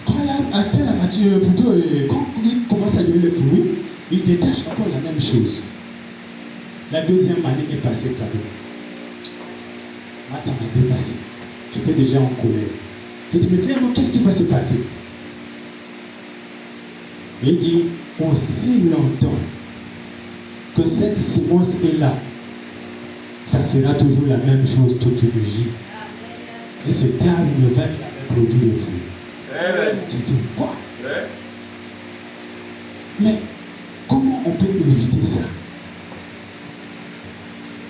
Quand l'arbre atteint la maturité, plutôt, quand il commence à donner les fruits, il détache encore la même chose. La deuxième année est passée cadeau. Moi, ça m'a dépassé. J'étais déjà en colère. Je dis, mais finalement, qu'est-ce qui va se passer? Il dit, aussi longtemps que cette semence est là, ça sera toujours la même chose toute une vie. Et ce terme ne va jamais produire des fruits. Je dis, quoi? Mais comment on peut éviter ça?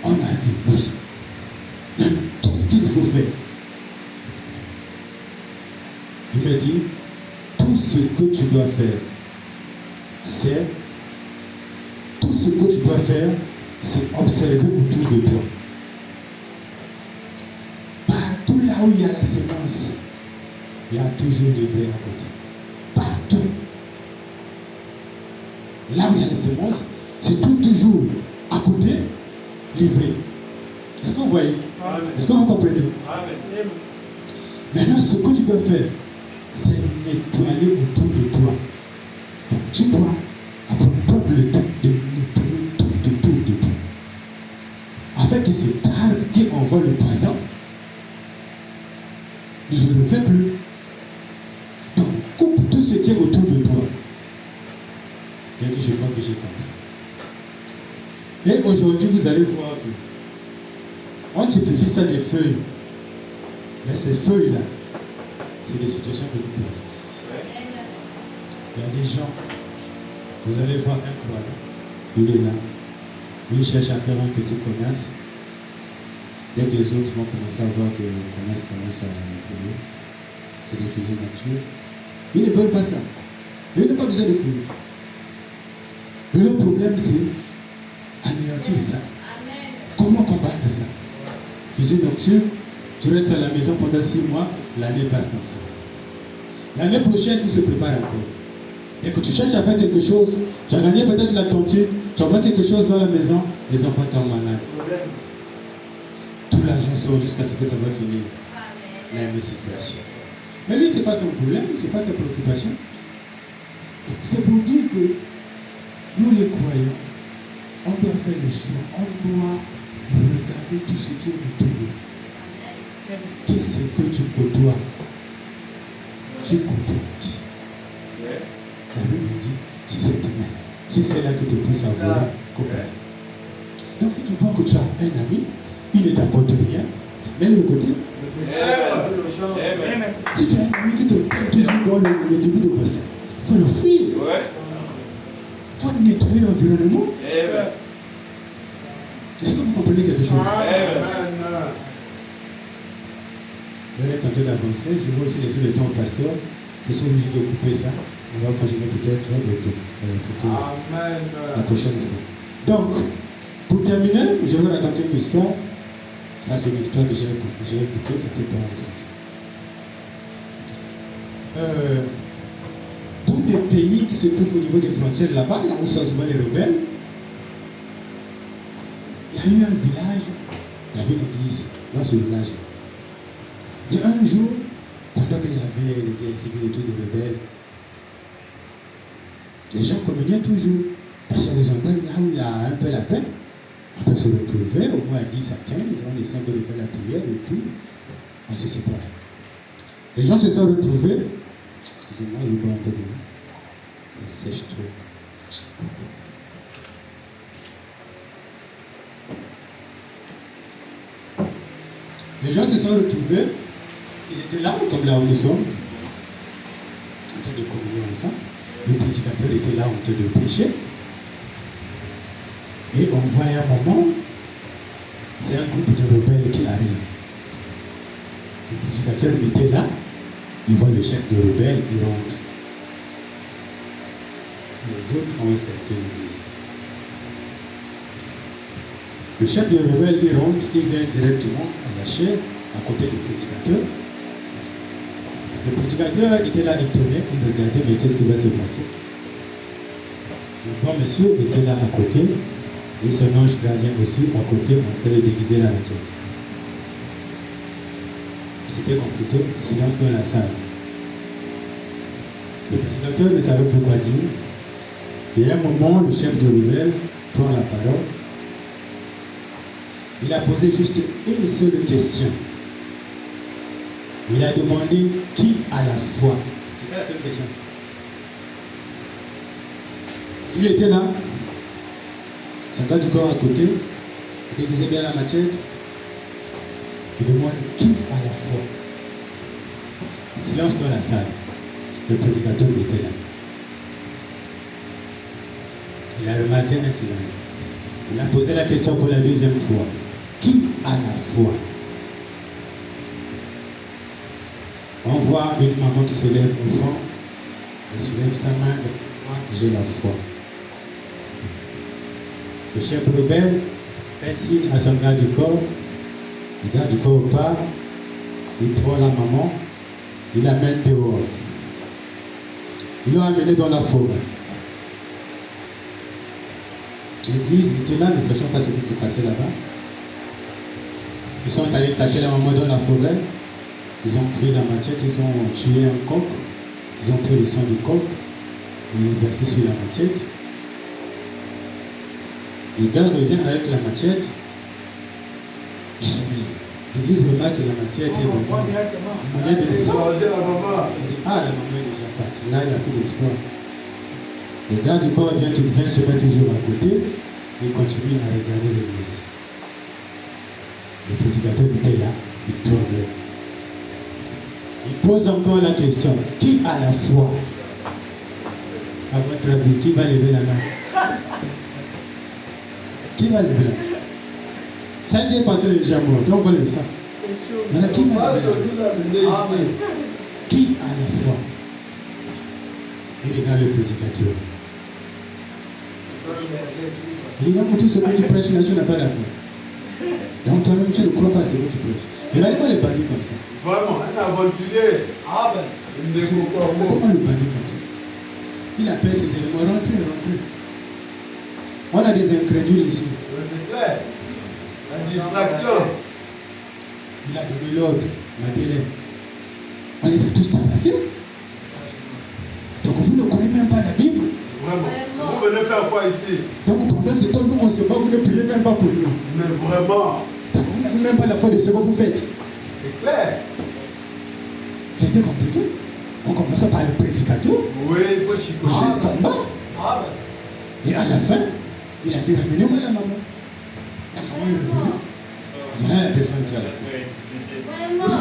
On a vu dois faire, c'est tout ce que tu dois faire, c'est observer autour de toi. Partout là où il y a la sémence, il y a toujours des vrais à côté. Partout. Là où il y a la sémence, c'est toujours à côté, livré. Est-ce que vous voyez? Amen. Est-ce que vous comprenez? Amen. Maintenant, ce que tu dois faire, c'est nettoyer autour de toi. Donc, tu dois prendre le temps de nettoyer tout autour de toi. Afin que cet arbre qui envoie le poison, il ne le fait plus. Donc, coupe tout ce qui est autour de toi. J'ai dit, je crois que j'ai compris. Et aujourd'hui, vous allez voir que on typifie ça des feuilles. Mais ces feuilles-là, c'est des situations que nous passons. Il y a des gens, vous allez voir un croyant, il est là, il cherche à faire un petit commerce. Dès que les autres vont commencer à voir que le commerce commence à évoluer, c'est des fusées nature. Ils ne veulent pas ça. Ils n'ont pas besoin de fouiller. Mais le problème, c'est anéantir ça. Comment combattre ça? Fusée nocturne, tu restes à la maison pendant 6 mois, l'année passe comme ça. L'année prochaine, il se prépare encore. Et que tu cherches à faire quelque chose, tu as gagné peut-être la tontine, tu envoies quelque chose dans la maison, les enfants tombent malades. Tout l'argent sort jusqu'à ce que ça va finir. La même situation. Mais lui, ce n'est pas son problème, ce n'est pas sa préoccupation. C'est pour dire que nous les croyants, on doit faire le choix, on doit regarder tout ce qui est autour de nous. Qu'est-ce que tu côtoies? Tu côtoies qui? La Bible dit, si c'est demain, si c'est là que tu peux savoir comment. Donc si tu vois que tu as un ami, il ne t'apporte rien, même le côté. Si tu as un ami qui te fait toujours dans le début de bassin, il faut le fuir. Il faut nettoyer l'environnement. Est-ce que vous comprenez quelque chose? Je vais tenter d'avancer. Je vais aussi laisser le temps au pasteur. Je suis obligé de couper ça. On va continuer peut-être la prochaine fois. Donc, pour terminer, je vais raconter une histoire. Ça, c'est une histoire que j'ai écoutée. C'était pas ça. Dans des pays qui se trouvent au niveau des frontières là-bas, là où sont souvent les rebelles, il y a eu un village, il y avait une église dans ce village. Et un jour, pendant qu'il y avait les guerres civiles et tout des rebelles, les gens communiaient toujours. Parce que les endroits là où il y a un peu la paix, on peut se retrouver au moins à 10 à 15, on essaie de faire la prière et puis on se sépare. Les gens se sont retrouvés. Excusez-moi, je bois un peu de l'eau. Ça sèche trop. Les gens se sont retrouvés, ils étaient là, comme là où nous sommes, en train de communier ensemble. Le prédicateur était là en train de prêcher. Et on voit à un moment, c'est un groupe de rebelles qui arrive. Le prédicateur était là, il voit le chef de rebelles, il rentre. Les autres ont un cercle d'église. Le chef de rebelles, il rentre, il vient directement à la chaire, à côté du prédicateur. Le prédicateur était là étonné, il regardait, mais qu'est-ce qui va se passer? Le bon monsieur était là à côté, et son ange gardien aussi à côté, en train de déguiser la tête. C'était compliqué, silence dans la salle. Le prédicateur ne savait plus quoi dire. Et à un moment, le chef de rebelle prend la parole. Il a posé juste une seule question. Il a demandé qui a la foi. C'était la seule question. Il était là, son gars du corps à côté, il disait bien la machette. Il demande qui a la foi. Silence dans la salle. Le prédicateur était là. Il a remarqué un silence. Il a posé la question pour la deuxième fois. Qui a la foi? On voit une maman qui se lève au fond. Il soulève sa main et moi, j'ai la foi. Le chef rebelle fait signe à son garde du corps. Le garde du corps part, il prend la maman, il l'amène dehors. Ils l'ont amené dans la forêt. L'église était là, ne sachant pas ce qui s'est passé là-bas. Ils sont allés cacher la maman dans la forêt. Ils ont pris la machette, ils ont tué un coq. Ils ont pris le sang du coq et versé sur la machette. Le gars revient avec la machette. L'église remarque que la machette est vraiment moyen de sang. Il dit, ah, la maman est déjà partie. Là, il n'y a plus d'espoir. Le gars du corps vient se mettre toujours à côté et continue à regarder l'église. Le prédicateur était là, il tourne. Il pose encore la question, qui a la foi? À votre avis, qui va lever la main? Qui va lever la main? Ça n'est pas sur les gens morts, donc on le sent. Maintenant, qui va lever la main? Qui a la foi? Il regarde le prédicateur. Il va montrer ce que tu prêches, là, tu n'as pas la foi. Donc toi-même, tu ne crois pas à ce que tu prêches. Regardez-moi les bandits comme ça. Vraiment, un aventurier. Ah ben. Comment le bandit comme ça? Il appelle ses éléments, rentrez. On a des incrédules ici. C'est clair. La distraction. Il a donné l'ordre, Madeleine. On les a tous tabassés. Donc vous ne connaissez même pas la Bible. Vraiment. Vous venez faire quoi ici? Donc pendant ce temps, nous on se bat, vous ne priez même pas pour nous. Mais vraiment. Donc vous n'avez même pas la foi de ce que vous faites. C'est clair. C'était compliqué. On commence par le prédicateur. Oui, il faut chicoter. Jusqu'en bas. Et à la fin, il a dit ramenez-moi la maman. La maman est revenue. Voilà la personne qui a la foi.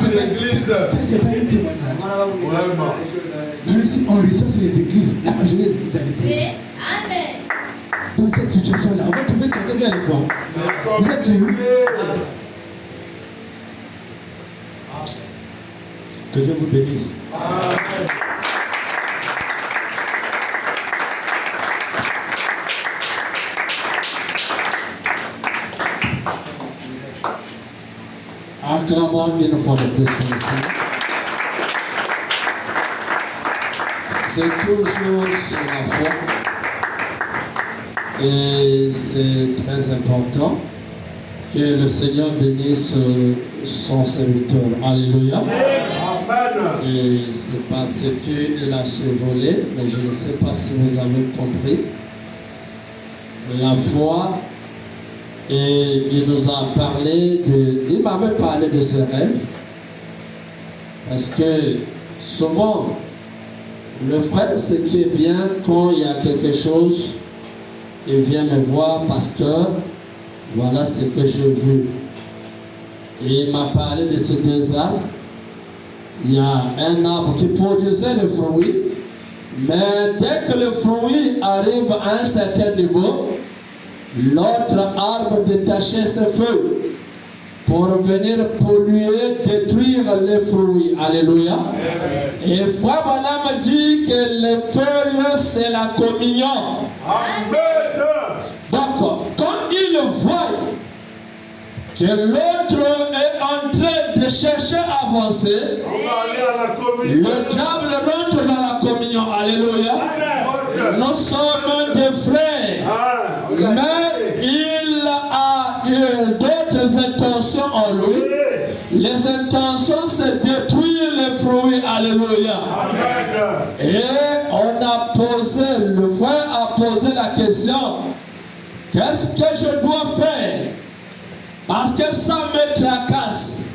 C'est l'église. Ça, c'est pas un témoignage. Vraiment. Même si on reçoit sur les églises, la majorité des églises a des problèmes. Amen. Dans cette situation-là, on va trouver quelqu'un qui a la foi. Vous êtes sûr? Que Dieu vous bénisse. Acclamons une fois de plus ici. C'est toujours sur la foi. Et c'est très important que le Seigneur bénisse son serviteur. Alléluia. Et c'est parce qu'il a survolé, mais je ne sais pas si vous avez compris. La foi, et il nous a parlé il m'avait parlé de ce rêve. Parce que souvent, le frère, ce qui est bien, quand il y a quelque chose, il vient me voir, pasteur, voilà ce que j'ai vu. Et il m'a parlé de ces deux arbres. Il y a un arbre qui produisait le fruit, mais dès que le fruit arrive à un certain niveau, l'autre arbre détachait ses feuilles pour venir polluer, détruire les fruits. Alléluia. Et Frère Branham dit que les feuilles, c'est la communion. Amen. Donc, quand il voit que l'autre est en train de chercher à avancer, On va aller à la communion. le diable rentre dans la communion. Alléluia. Nous sommes des frères. Mais il a eu d'autres intentions en lui. Les intentions, c'est détruire les fruits. Alléluia. Amen. Et on a posé, le frère a posé la question, qu'est-ce que je dois faire? Parce que ça me tracasse.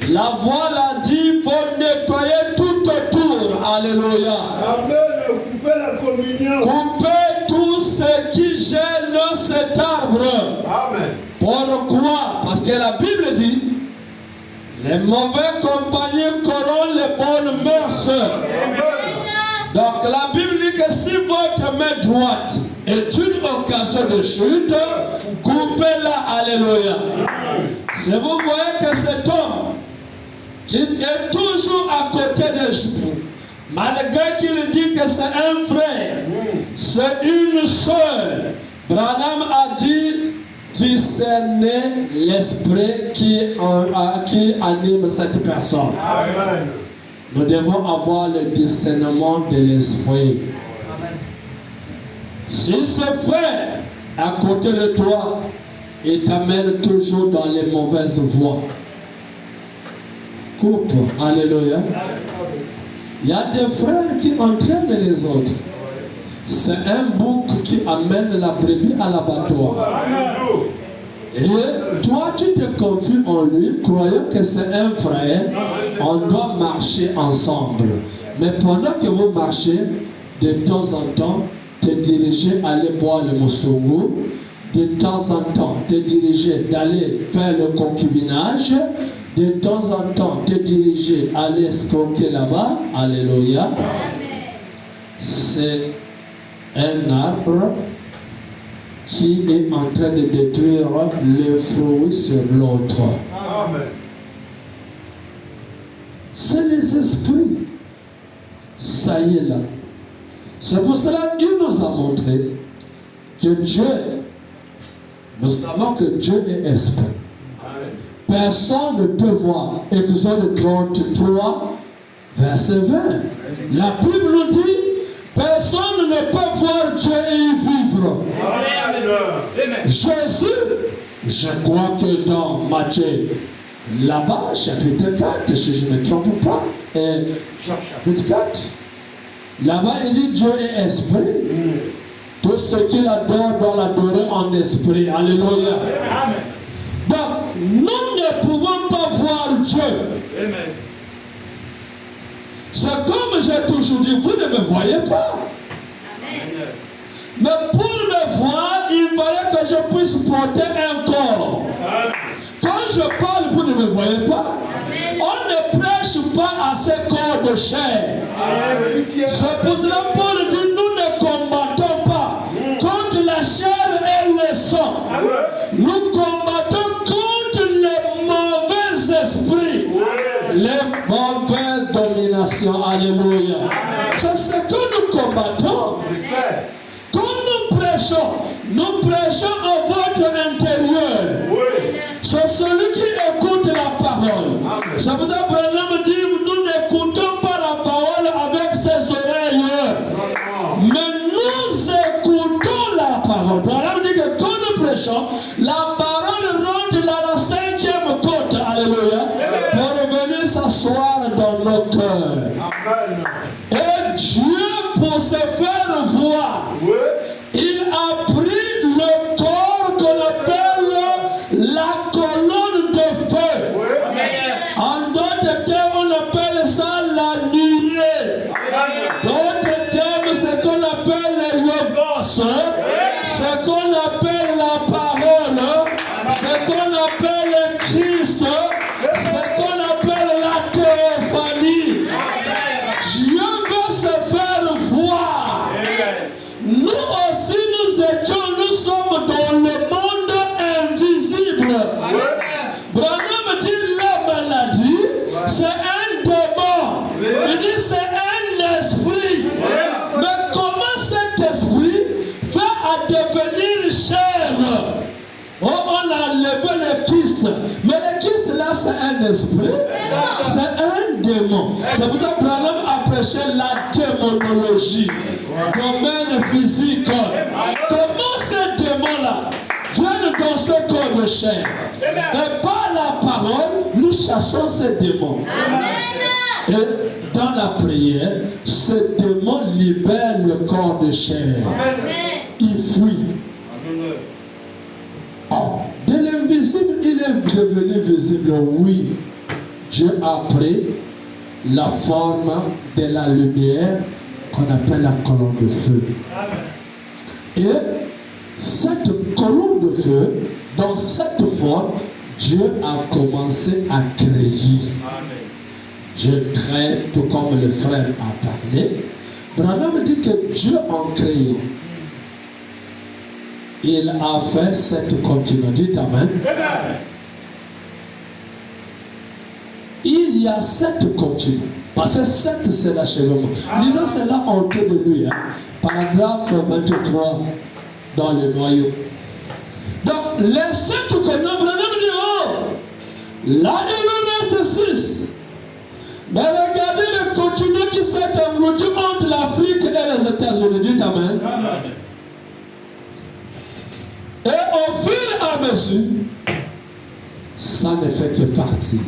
La voix l'a dit, faut nettoyer tout autour. Alléluia. Amen. Coupez la communion. Coupez tout ce qui gêne cet arbre. Amen. Pourquoi? Parce que la Bible dit, les mauvais compagnons corrompent les bonnes mœurs. Donc la Bible dit que si votre main droite est une occasion de chute, coupez-la. Alléluia. Si vous voyez que cet homme qui est toujours à côté des genoux, Malgré qu'il dit que c'est un frère, c'est une sœur, Branham a dit discerner l'esprit qui anime cette personne. Amen. Nous devons avoir le discernement de l'esprit. Si ce frère à côté de toi, il t'amène toujours dans les mauvaises voies, coupe. Alléluia. Il y a des frères qui entraînent les autres. C'est un bouc qui amène la brebis à l'abattoir. Et toi, tu te confies en lui, croyant que c'est un frère. On doit marcher ensemble. Mais pendant que vous marchez, de temps en temps, te diriger, aller boire le moussougou. De temps en temps, te diriger, d'aller faire le concubinage. De temps en temps, te diriger, aller escroquer là-bas. Alléluia. C'est un arbre qui est en train de détruire le fruit sur l'autre. Amen. C'est les esprits. Ça y est là. C'est pour cela qu'il nous a montré que Dieu, nous savons que Dieu est esprit. Personne ne peut voir. Exode 33, verset 20. La Bible nous dit, personne ne peut voir Dieu et y vivre. Jésus, je crois que dans Matthieu, là-bas, chapitre 4, si je ne me trompe pas, et chapitre 4, là-bas il dit Dieu est esprit. Tout ce qu'il adore doit l'adorer en esprit. Alléluia. Donc, nous ne pouvons pas voir Dieu. C'est comme j'ai toujours dit, vous ne me voyez pas. Mais pour me voir, il fallait que je puisse porter un corps. Quand je parle, vous ne me voyez pas. On ne prêche pas à ce corps de chair. C'est pour cela que Paul dit, nous ne combattons pas contre la chair et le sang. Nous combattons contre les mauvais esprits, les mauvaises dominations. Alléluia. C'est ce que nous combattons. Quand nous prêchons à votre intérieur. C'est celui qui écoute la parole. Ça veut dire que Branham dit, nous n'écoutons pas la parole avec ses oreilles, mais nous écoutons la parole. Branham dit que quand nous prêchons, la parole rentre dans la 5e côte, alléluia, pour venir s'asseoir dans nos cœurs. Et Dieu, pour se faire voir, il a pris le corps qu'on appelle la colonne de feu. En d'autres termes, on appelle ça la nuée. D'autres termes, c'est qu'on appelle le logos. C'est qu'on appelle la parole. C'est qu'on appelle le Christ. C'est qu'on appelle la théophanie. Dieu veut se faire voir. Nous aussi, nous sommes dans le monde invisible. Branham dit la maladie, c'est un démon. Il dit c'est un esprit. Mais comment cet esprit fait à devenir chair? Oh, on a levé le Christ. Mais le Christ là, c'est un esprit. C'est un démon. C'est pour ça que Branham a prêché la démonologie. Domaine physique. Comment ces démons-là viennent dans ce corps de chair? Et par la parole, nous chassons ces démons. Et dans la prière, ces démons libèrent le corps de chair. Il fuit. De l'invisible, il est devenu visible. Oui, Dieu a pris la forme de la lumière qu'on appelle la colonne de feu. Et cette colonne de feu, dans cette forme, Dieu a commencé à créer. Dieu crée, tout comme le frère a parlé. Branham dit que Dieu en créant, il a fait cette continent. Dites Amen. Il y a 7 continents. Parce que 7, c'est l'achèvement. Lisons cela autour de lui. Paragraphe 23 dans le noyau. Donc, les 7 que nombre dit, oh, là, il nous reste 6. Mais regardez le continent qui s'est englouti entre l'Afrique et les États-Unis. Dites Amen. Et au fur et à mesure, ça ne fait que partir.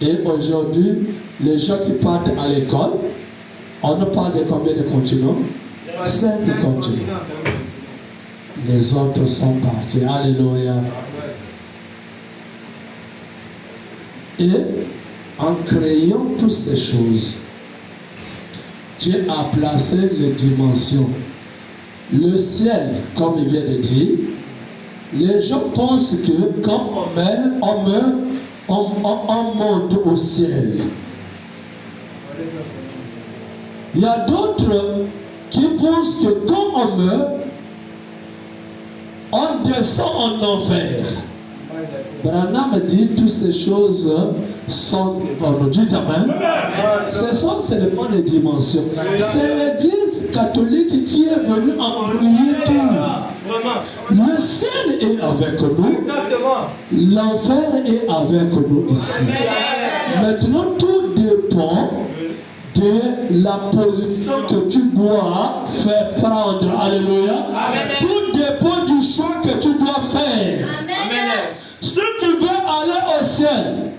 Et aujourd'hui, les gens qui partent à l'école, on ne parle de combien de continents? 5 continents. Les autres sont partis. Alléluia. Et en créant toutes ces choses, Dieu a placé les dimensions. Le ciel, comme il vient de dire, les gens pensent que quand on meurt, on monte au ciel. Il y a d'autres qui pensent que quand on meurt, on descend en enfer. Branham dit toutes ces choses sont devant nous. Dites Amen. Ce sont seulement les dimensions. C'est l'Église catholique qui est venue embrouiller tout. Le ciel est avec nous. L'enfer est avec nous ici. Maintenant, tout dépend de la position que tu dois faire prendre. Alléluia. Tout dépend du choix que tu dois faire. Si tu veux aller au ciel,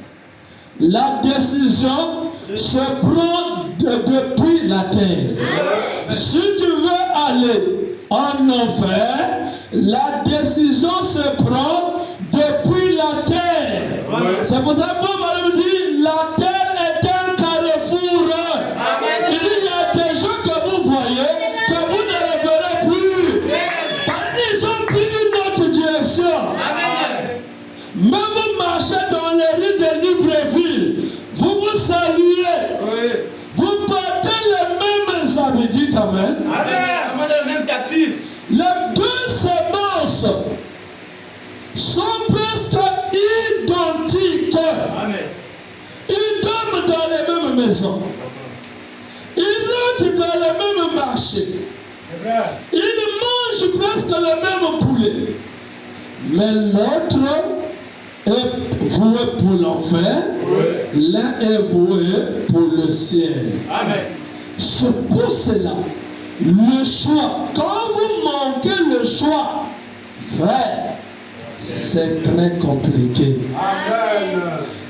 la décision se prend depuis la terre. Si tu veux aller en enfer, la décision se prend depuis la terre. C'est pour ça que Marie dit, la terre est un carrefour. Il dit, il y a des gens que vous voyez, que vous ne les verrez plus. Parce qu'ils ont pris une autre direction. Mais vous marchez dans les rues de Libreville, vous vous saluez, vous portez les mêmes habits, dites Amen. Le même taxi. Les deux semences sont presque identiques. Ils dorment dans les mêmes maisons. Ils rentrent dans les mêmes marchés. Ils mangent presque le même poulet. Mais l'autre est voué pour l'enfer, l'un est voué pour le ciel. C'est pour cela, le choix, quand vous manquez le choix, frère, c'est très compliqué.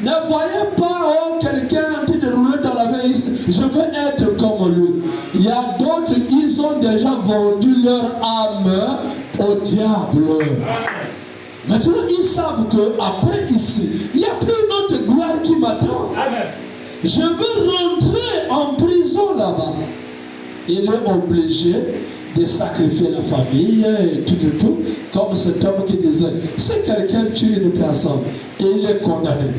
Ne voyez pas quelqu'un en train de rouler dans la vie, je veux être comme lui. Il y a d'autres, ils ont déjà vendu leur âme au diable. Maintenant, ils savent qu'après ici, il n'y a plus une autre gloire qui m'attend. Je veux rentrer en prison là-bas. Il est obligé de sacrifier la famille et tout, comme cet homme qui disait, si quelqu'un tue une personne et il est condamné,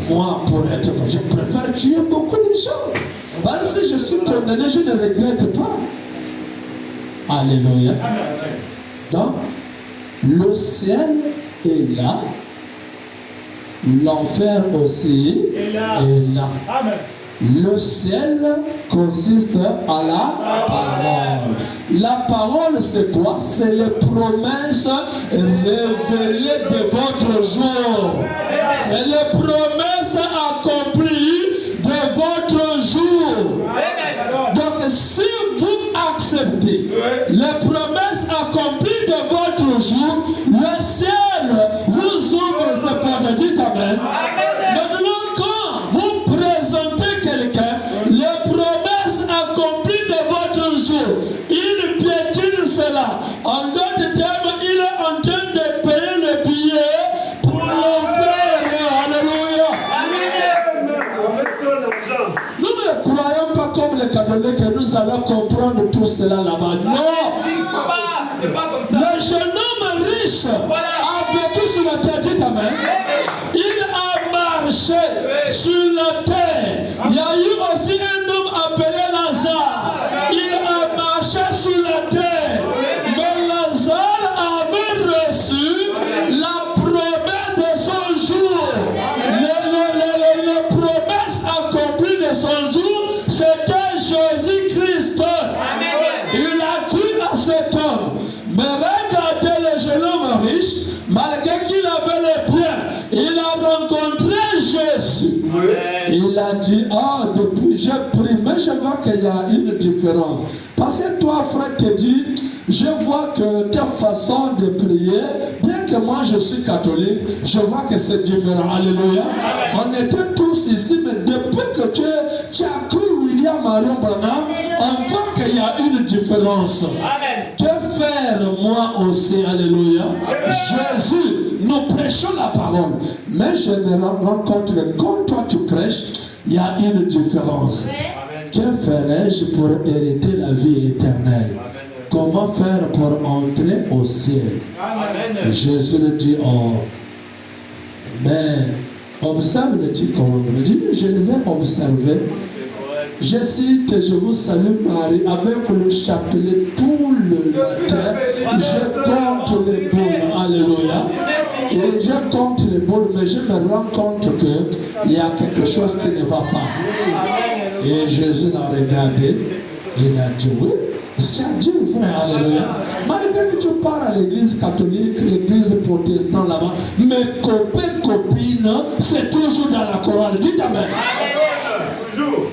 moi, pour être, je préfère tuer beaucoup de gens. Parce que si je suis condamné, je ne regrette pas. Alléluia. Donc, le ciel est là, l'enfer aussi est là. Amen. Le ciel consiste à la parole. La parole, c'est quoi? C'est les promesses révélées de votre jour. C'est les promesses accomplies de votre jour. Donc, si vous acceptez les promesses accomplies de votre jour, le ciel vous ouvre ses portes. Dites Amen. Maintenant, quand vous présentez quelqu'un, les promesses accomplies de votre jour, il piétine cela. En d'autres termes, il est en train de payer le billet pour l'enfer. Alléluia. Nous ne croyons pas comme les catholiques que nous allons comprendre tout cela là-bas. Non. C'est pas comme ça. Le jeune homme riche a vécu sur la terre. Dites Amen. Il a marché sur la terre. Il y a eu aussi un homme appelé Lazare. Il a marché sur la terre. Mais Lazare avait reçu la promesse de son jour. Les promesses accomplies de son jour. jeune homme riche, malgré qu'il avait les biens, il a rencontré Jésus. Il a dit, ah, depuis j'ai pris, mais je vois qu'il y a une différence. Parce que toi, frère, te dit, je vois que ta façon de prier, bien que moi je suis catholique, je vois que c'est différent. Alléluia. On était tous ici, mais depuis que tu as cru William Marion Branham, on voit qu'il y a une différence. Que faire moi aussi? Alléluia. Jésus, nous prêchons la parole, mais je me rends compte que quand toi tu prêches, il y a une différence. Que ferais-je pour hériter la vie éternelle? Comment faire pour entrer au ciel? Amen. Jésus le dit, oh, mais observe le dit comment? Je les ai observés. Je cite, je vous salue Marie, avec le chapelet tout le matin. Je compte les boules, alléluia. Et je compte les boules, mais je me rends compte qu'il y a quelque chose qui ne va pas. Et Jésus l'a regardé, il a dit oui. C'est Dieu, frère, alléluia. Malgré que tu pars à l'église catholique, l'église protestante là-bas, mes copains, copines, c'est toujours dans la chorale. Dites amen. Toujours.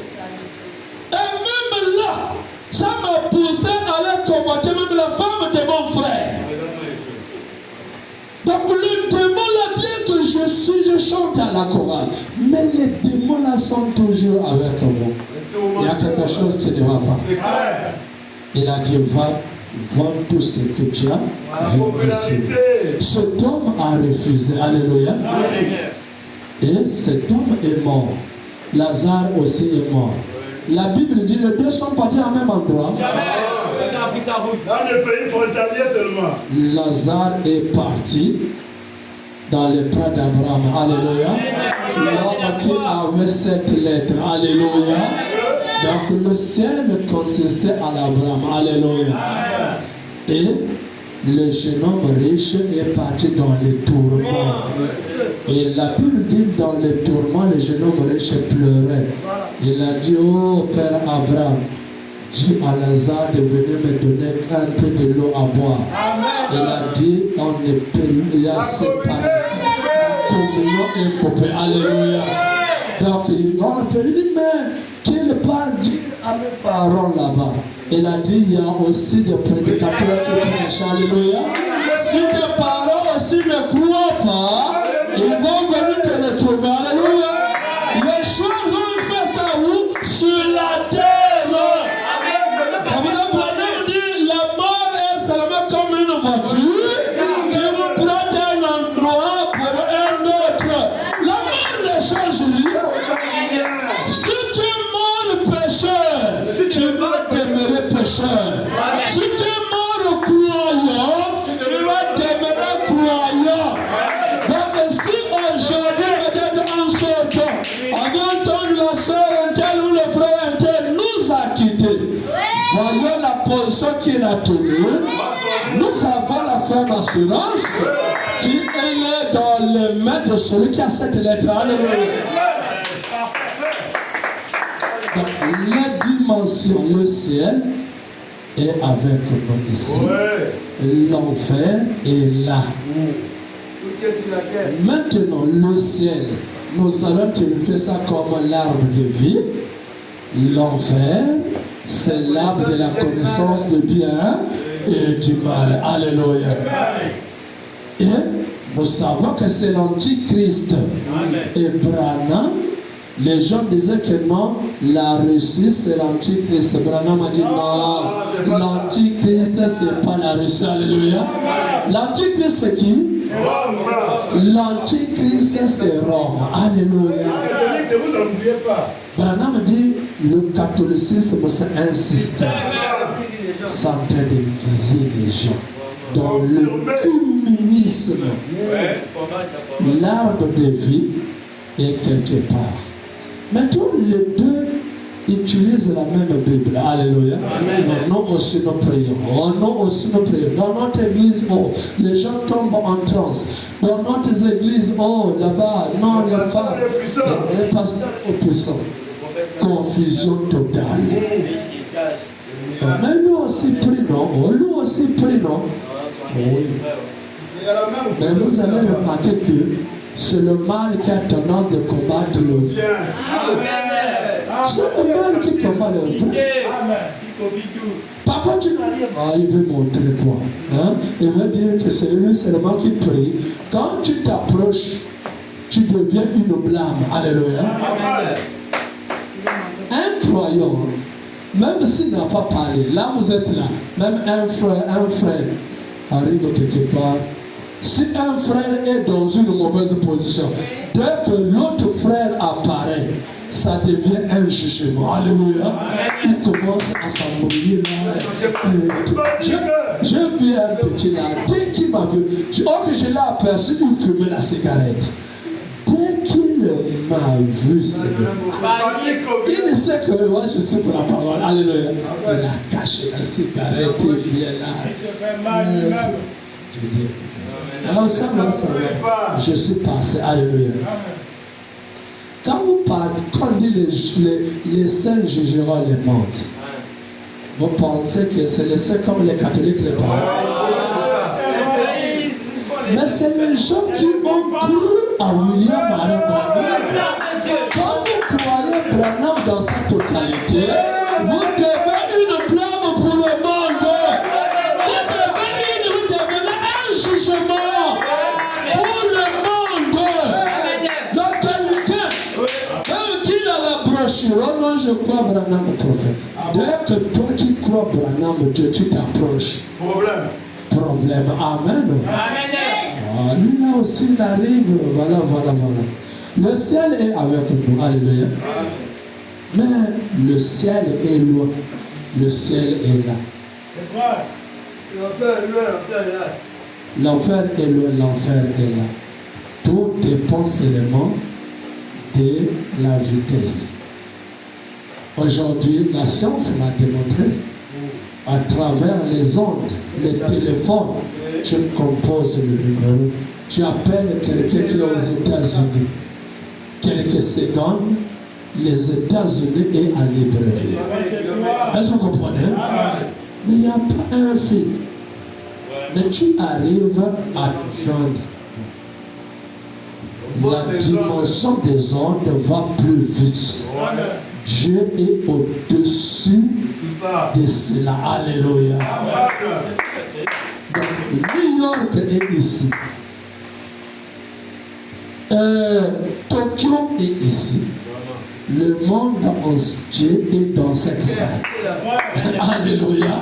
Et même là, ça m'a poussé à aller combattre même la femme de mon frère. Donc le démon là, bien que je chante à la chorale, mais les démons là sont toujours avec moi. Il y a quelque chose qui ne va pas. C'est clair. Il a dit, va vendre tout ce que tu as. Cet homme a refusé. Alléluia. Et cet homme est mort. Lazare aussi est mort. La Bible dit, les deux sont partis au même endroit. Dans le pays frontalier seulement. Lazare est parti dans les bras d'Abraham. Alléluia. L'homme qui avait cette lettre. Alléluia. Donc le ciel consistait à l'Abraham. Alléluia. Et le jeune homme riche est parti dans les tourments. Et la Bible dit, dans les tourments, le jeune homme riche pleurait. Il a dit, oh Père Abraham, dis à Lazare de venir me donner un peu de l'eau à boire. Il a dit, on ne peut, il y a séparation, communion et coupé. Alléluia. Donc il a dit, mais qu'il parle à mes parents là-bas. Il a dit, il y a aussi des prédicateurs qui prêchent. Alléluia. Si tes parents aussi ne croient pas, ils vont venir te retrouver. Alléluia. Les choses vont faire ça où? Sur la terre. Abraham dit, la mort est seulement comme une voiture qui vous prend d'un endroit pour un autre. La mort ne change rien. Si tu es mort pécheur, tu vas demeurer pécheur. Si tu es mort croyant, tu vas demeurer croyant. Donc si aujourd'hui, peut-être en sortant, on vient entendre la soeur interne ou le frère interne nous a quittés. Voyons la position qu'il a tenue. Nous avons la ferme assurance qui est dans les mains de celui qui a cette lettre. Alléluia. La dimension, le ciel est avec nous ici. L'enfer est là. Maintenant, le ciel, nous allons utiliser ça comme l'arbre de vie. L'enfer, c'est l'arbre de la connaissance du bien et du mal. Alléluia. Et nous savons que c'est l'Antichrist. Et Branham, les gens disaient que non, la Russie c'est l'Antichrist. Branham a dit non, l'Antichrist c'est pas la Russie. Alléluia. L'Antichrist c'est qui? L'Antichrist c'est Rome. Alléluia. Ne vous ennuyez pas. Branham dit le catholicisme c'est un système centré de lier les gens. Dans l'œcuménisme, l'arbre de vie est quelque part. Mais tous les deux utilisent la même Bible. Alléluia. Nous aussi nous prions. Nous aussi nous prions. Dans notre église, oh, les gens tombent en transe. Dans notre église, oh, là-bas, non, les femmes, les pasteurs puissants. Confusion totale. Mais nous aussi prions. Oh, nous aussi prions. Oui. Mais vous allez remarquer que c'est le mal qui a tendance de combattre le bien. C'est le mal qui combat le bien. Papa, tu n'arrives pas. Il veut montrer quoi? Hein? Il veut dire que c'est lui seulement qui prie. Quand tu t'approches, tu deviens une blâme. Alléluia. Un croyant, même s'il n'a pas parlé, là vous êtes là, même un frère arrive quelque part. Si un frère est dans une mauvaise position, dès que l'autre frère apparaît, ça devient un jugement. Alléluia. Il commence à s'embrouiller là. Je vis un petit là. Dès qu'il m'a vu, je l'ai aperçu, il fumait la cigarette. Dès qu'il m'a vu, il ne sait que moi je suis pour la parole. Alléluia. Il a caché la cigarette, il vient là. Alors ça va. Je suis passé. Alléluia. Quand vous parlez, quand on dit les saints jugeront les mondes, vous pensez que c'est les saints comme les catholiques les parlent. Mais c'est les gens qui ont cru à William Marion Branham. Quand vous croyez Branham dans sa totalité, vous devez une blâme pour le monde. Vous devenez un jugement pour le monde. Donc quelqu'un, même qui dans la brochure, oh non, je crois Branham prophète. Dès que toi qui crois Branham, Dieu, tu t'approches. Problème. Amen. Ah, lui là aussi, il arrive. Voilà. Le ciel est avec nous. Alléluia. Mais le ciel est loin. Le ciel est là. L'enfer est loin, l'enfer est là. Tout dépend seulement de la vitesse. Aujourd'hui, la science l'a démontré. À travers les ondes, les téléphones, tu composes le numéro, tu appelles quelqu'un qui est aux États-Unis. Quelques secondes, les États-Unis est à Libreville. Est-ce que vous comprenez? Mais il n'y a pas un fil. Mais tu arrives à joindre. La dimension des ondes va plus vite. Dieu est au-dessus de cela. Alléluia. Donc, New York est ici. Tokyo est ici. Le monde entier est dans cette salle. Alléluia.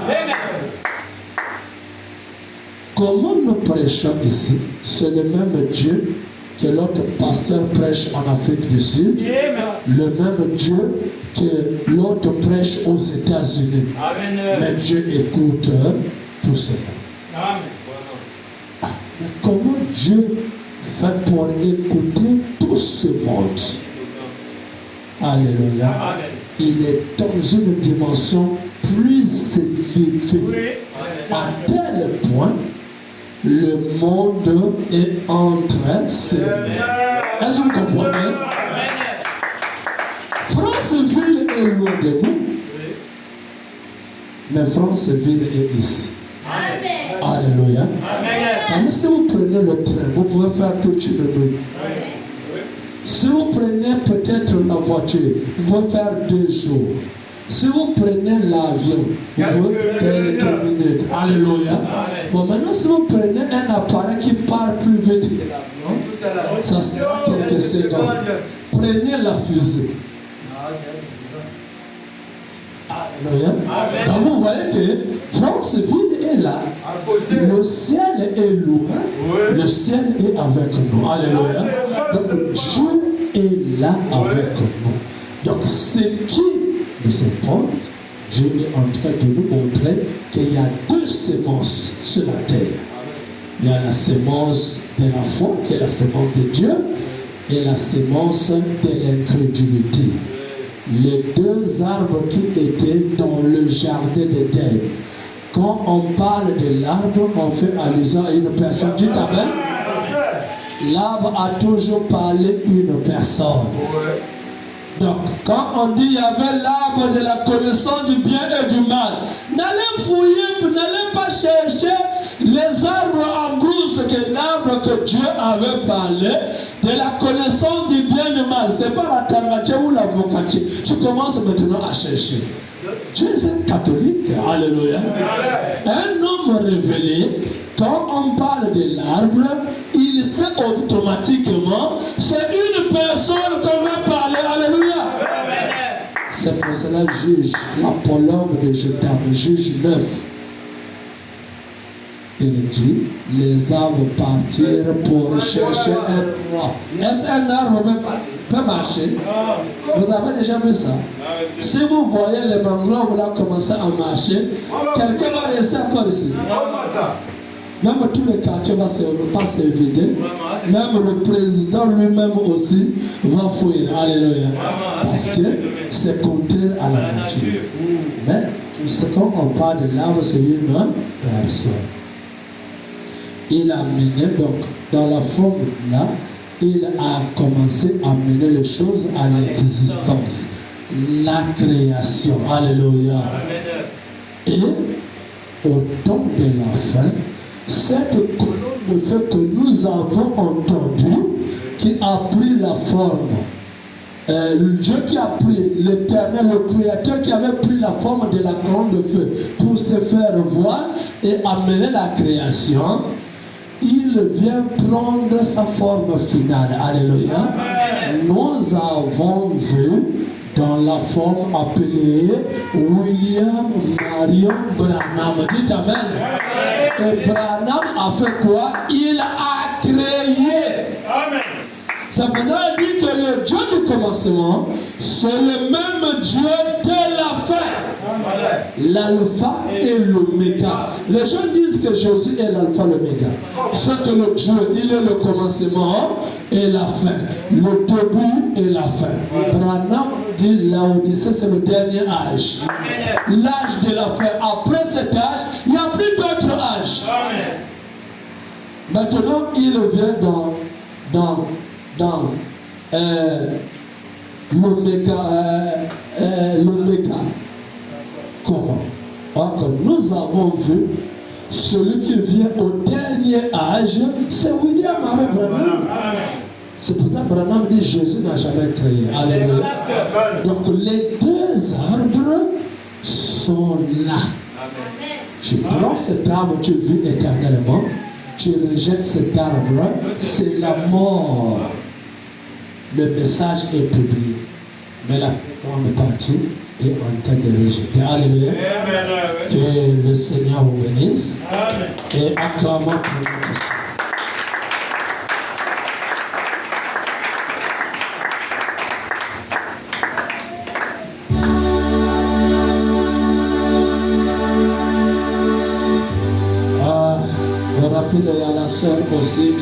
Comment nous prêchons ici? C'est le même Dieu que l'autre pasteur prêche en Afrique du Sud, le même Dieu que l'autre prêche aux États-Unis. Mais Dieu écoute tout cela. Mais comment Dieu fait pour écouter tout ce monde? Alléluia. Il est dans une dimension plus élevée, à tel point le monde est en train de s'aimer. Est-ce que vous comprenez? Franceville est loin de nous, mais Franceville est ici. Amen. Alléluia. Amen. Parce que si vous prenez le train, vous pouvez faire toute une nuit. Si vous prenez peut-être la voiture, vous pouvez faire 2 jours. Si vous prenez l'avion, vous pouvez faire quelques minutes. Alléluia. Bon, maintenant, si vous prenez un appareil qui part plus vite que l'avion, ça sera quelques secondes. Prenez la fusée. Alléluia. Donc, vous voyez que Franceville est là. Le ciel est loin. Le ciel est avec nous. Alléluia. Donc, Dieu est là avec nous. Donc, ce qui nous importe, Dieu est en train de nous montrer qu'il y a 2 semences sur la terre. Il y a la semence de la foi, qui est la semence de Dieu, et la semence de l'incrédulité. Les 2 arbres qui étaient dans le jardin d'Éden. Quand on parle de l'arbre, on fait allusion à une personne. Dites amen. L'arbre a toujours parlé une personne. Donc, quand on dit qu'il y avait l'arbre de la connaissance du bien et du mal, n'allez fouiller, n'allez pas chercher les arbres en brousse l'arbre que Dieu avait parlé, de la connaissance du bien et du mal. Ce n'est pas la tangatia ou l'avocatia. Tu commences maintenant à chercher. Tu es un catholique. Alléluia. Un homme révélé, quand on parle de l'arbre, il fait automatiquement, c'est une personne qu'on va parler. Alléluia. C'est pour cela juge, l'apologue de Jotam, juge 9. Il dit, les arbres partirent pour chercher un roi. Est-ce qu'un arbre peut marcher? Vous avez déjà vu ça? Si vous voyez les mangroves là commencer à marcher, quelqu'un va rester encore ici. Même tous les quartiers vont se vider. Même le président lui-même aussi va fuir. Alléluia. Parce que c'est contraire à la nature. Mais ce qu'on parle de l'arbre, c'est une personne. Il a mené, donc, dans la forme là, il a commencé à mener les choses à l'existence. La création. Alléluia. Et au temps de la fin, cette colonne de feu que nous avons entendu, qui a pris la forme, Dieu qui a pris l'Éternel, le Créateur qui avait pris la forme de la colonne de feu pour se faire voir et amener la création, il vient prendre sa forme finale. Alléluia. Nous avons vu dans la forme appelée William Marion Branham. Dites Amen. Et Branham a fait quoi? Il a créé. Amen. C'est pour ça qu'il dit que le Dieu du commencement, c'est le même Dieu de la fin. L'alpha et l'oméga. Les gens disent que Jésus est l'alpha et l'oméga. C'est que le Dieu, il est le commencement et la fin. Le début et la fin. Branham dit Laodicée, c'est le dernier âge. L'âge de la fin. Après cet âge, il n'y a plus d'autre âge. Maintenant, il vient dans l'oméga. Comment? Alors que nous avons vu celui qui vient au dernier âge, c'est William Marion Branham. C'est pour ça que Branham dit Jésus n'a jamais créé. Alléluia. Donc les deux arbres sont là. Tu prends cet arbre, tu vis éternellement. Tu rejettes cet arbre, c'est la mort. Le message est publié. Mais la grande partie est en train de rejeter. Alléluia. Que le Seigneur vous bénisse. Amen. Et acclamons pour notre Seigneur. Je rappelle à la sœur aussi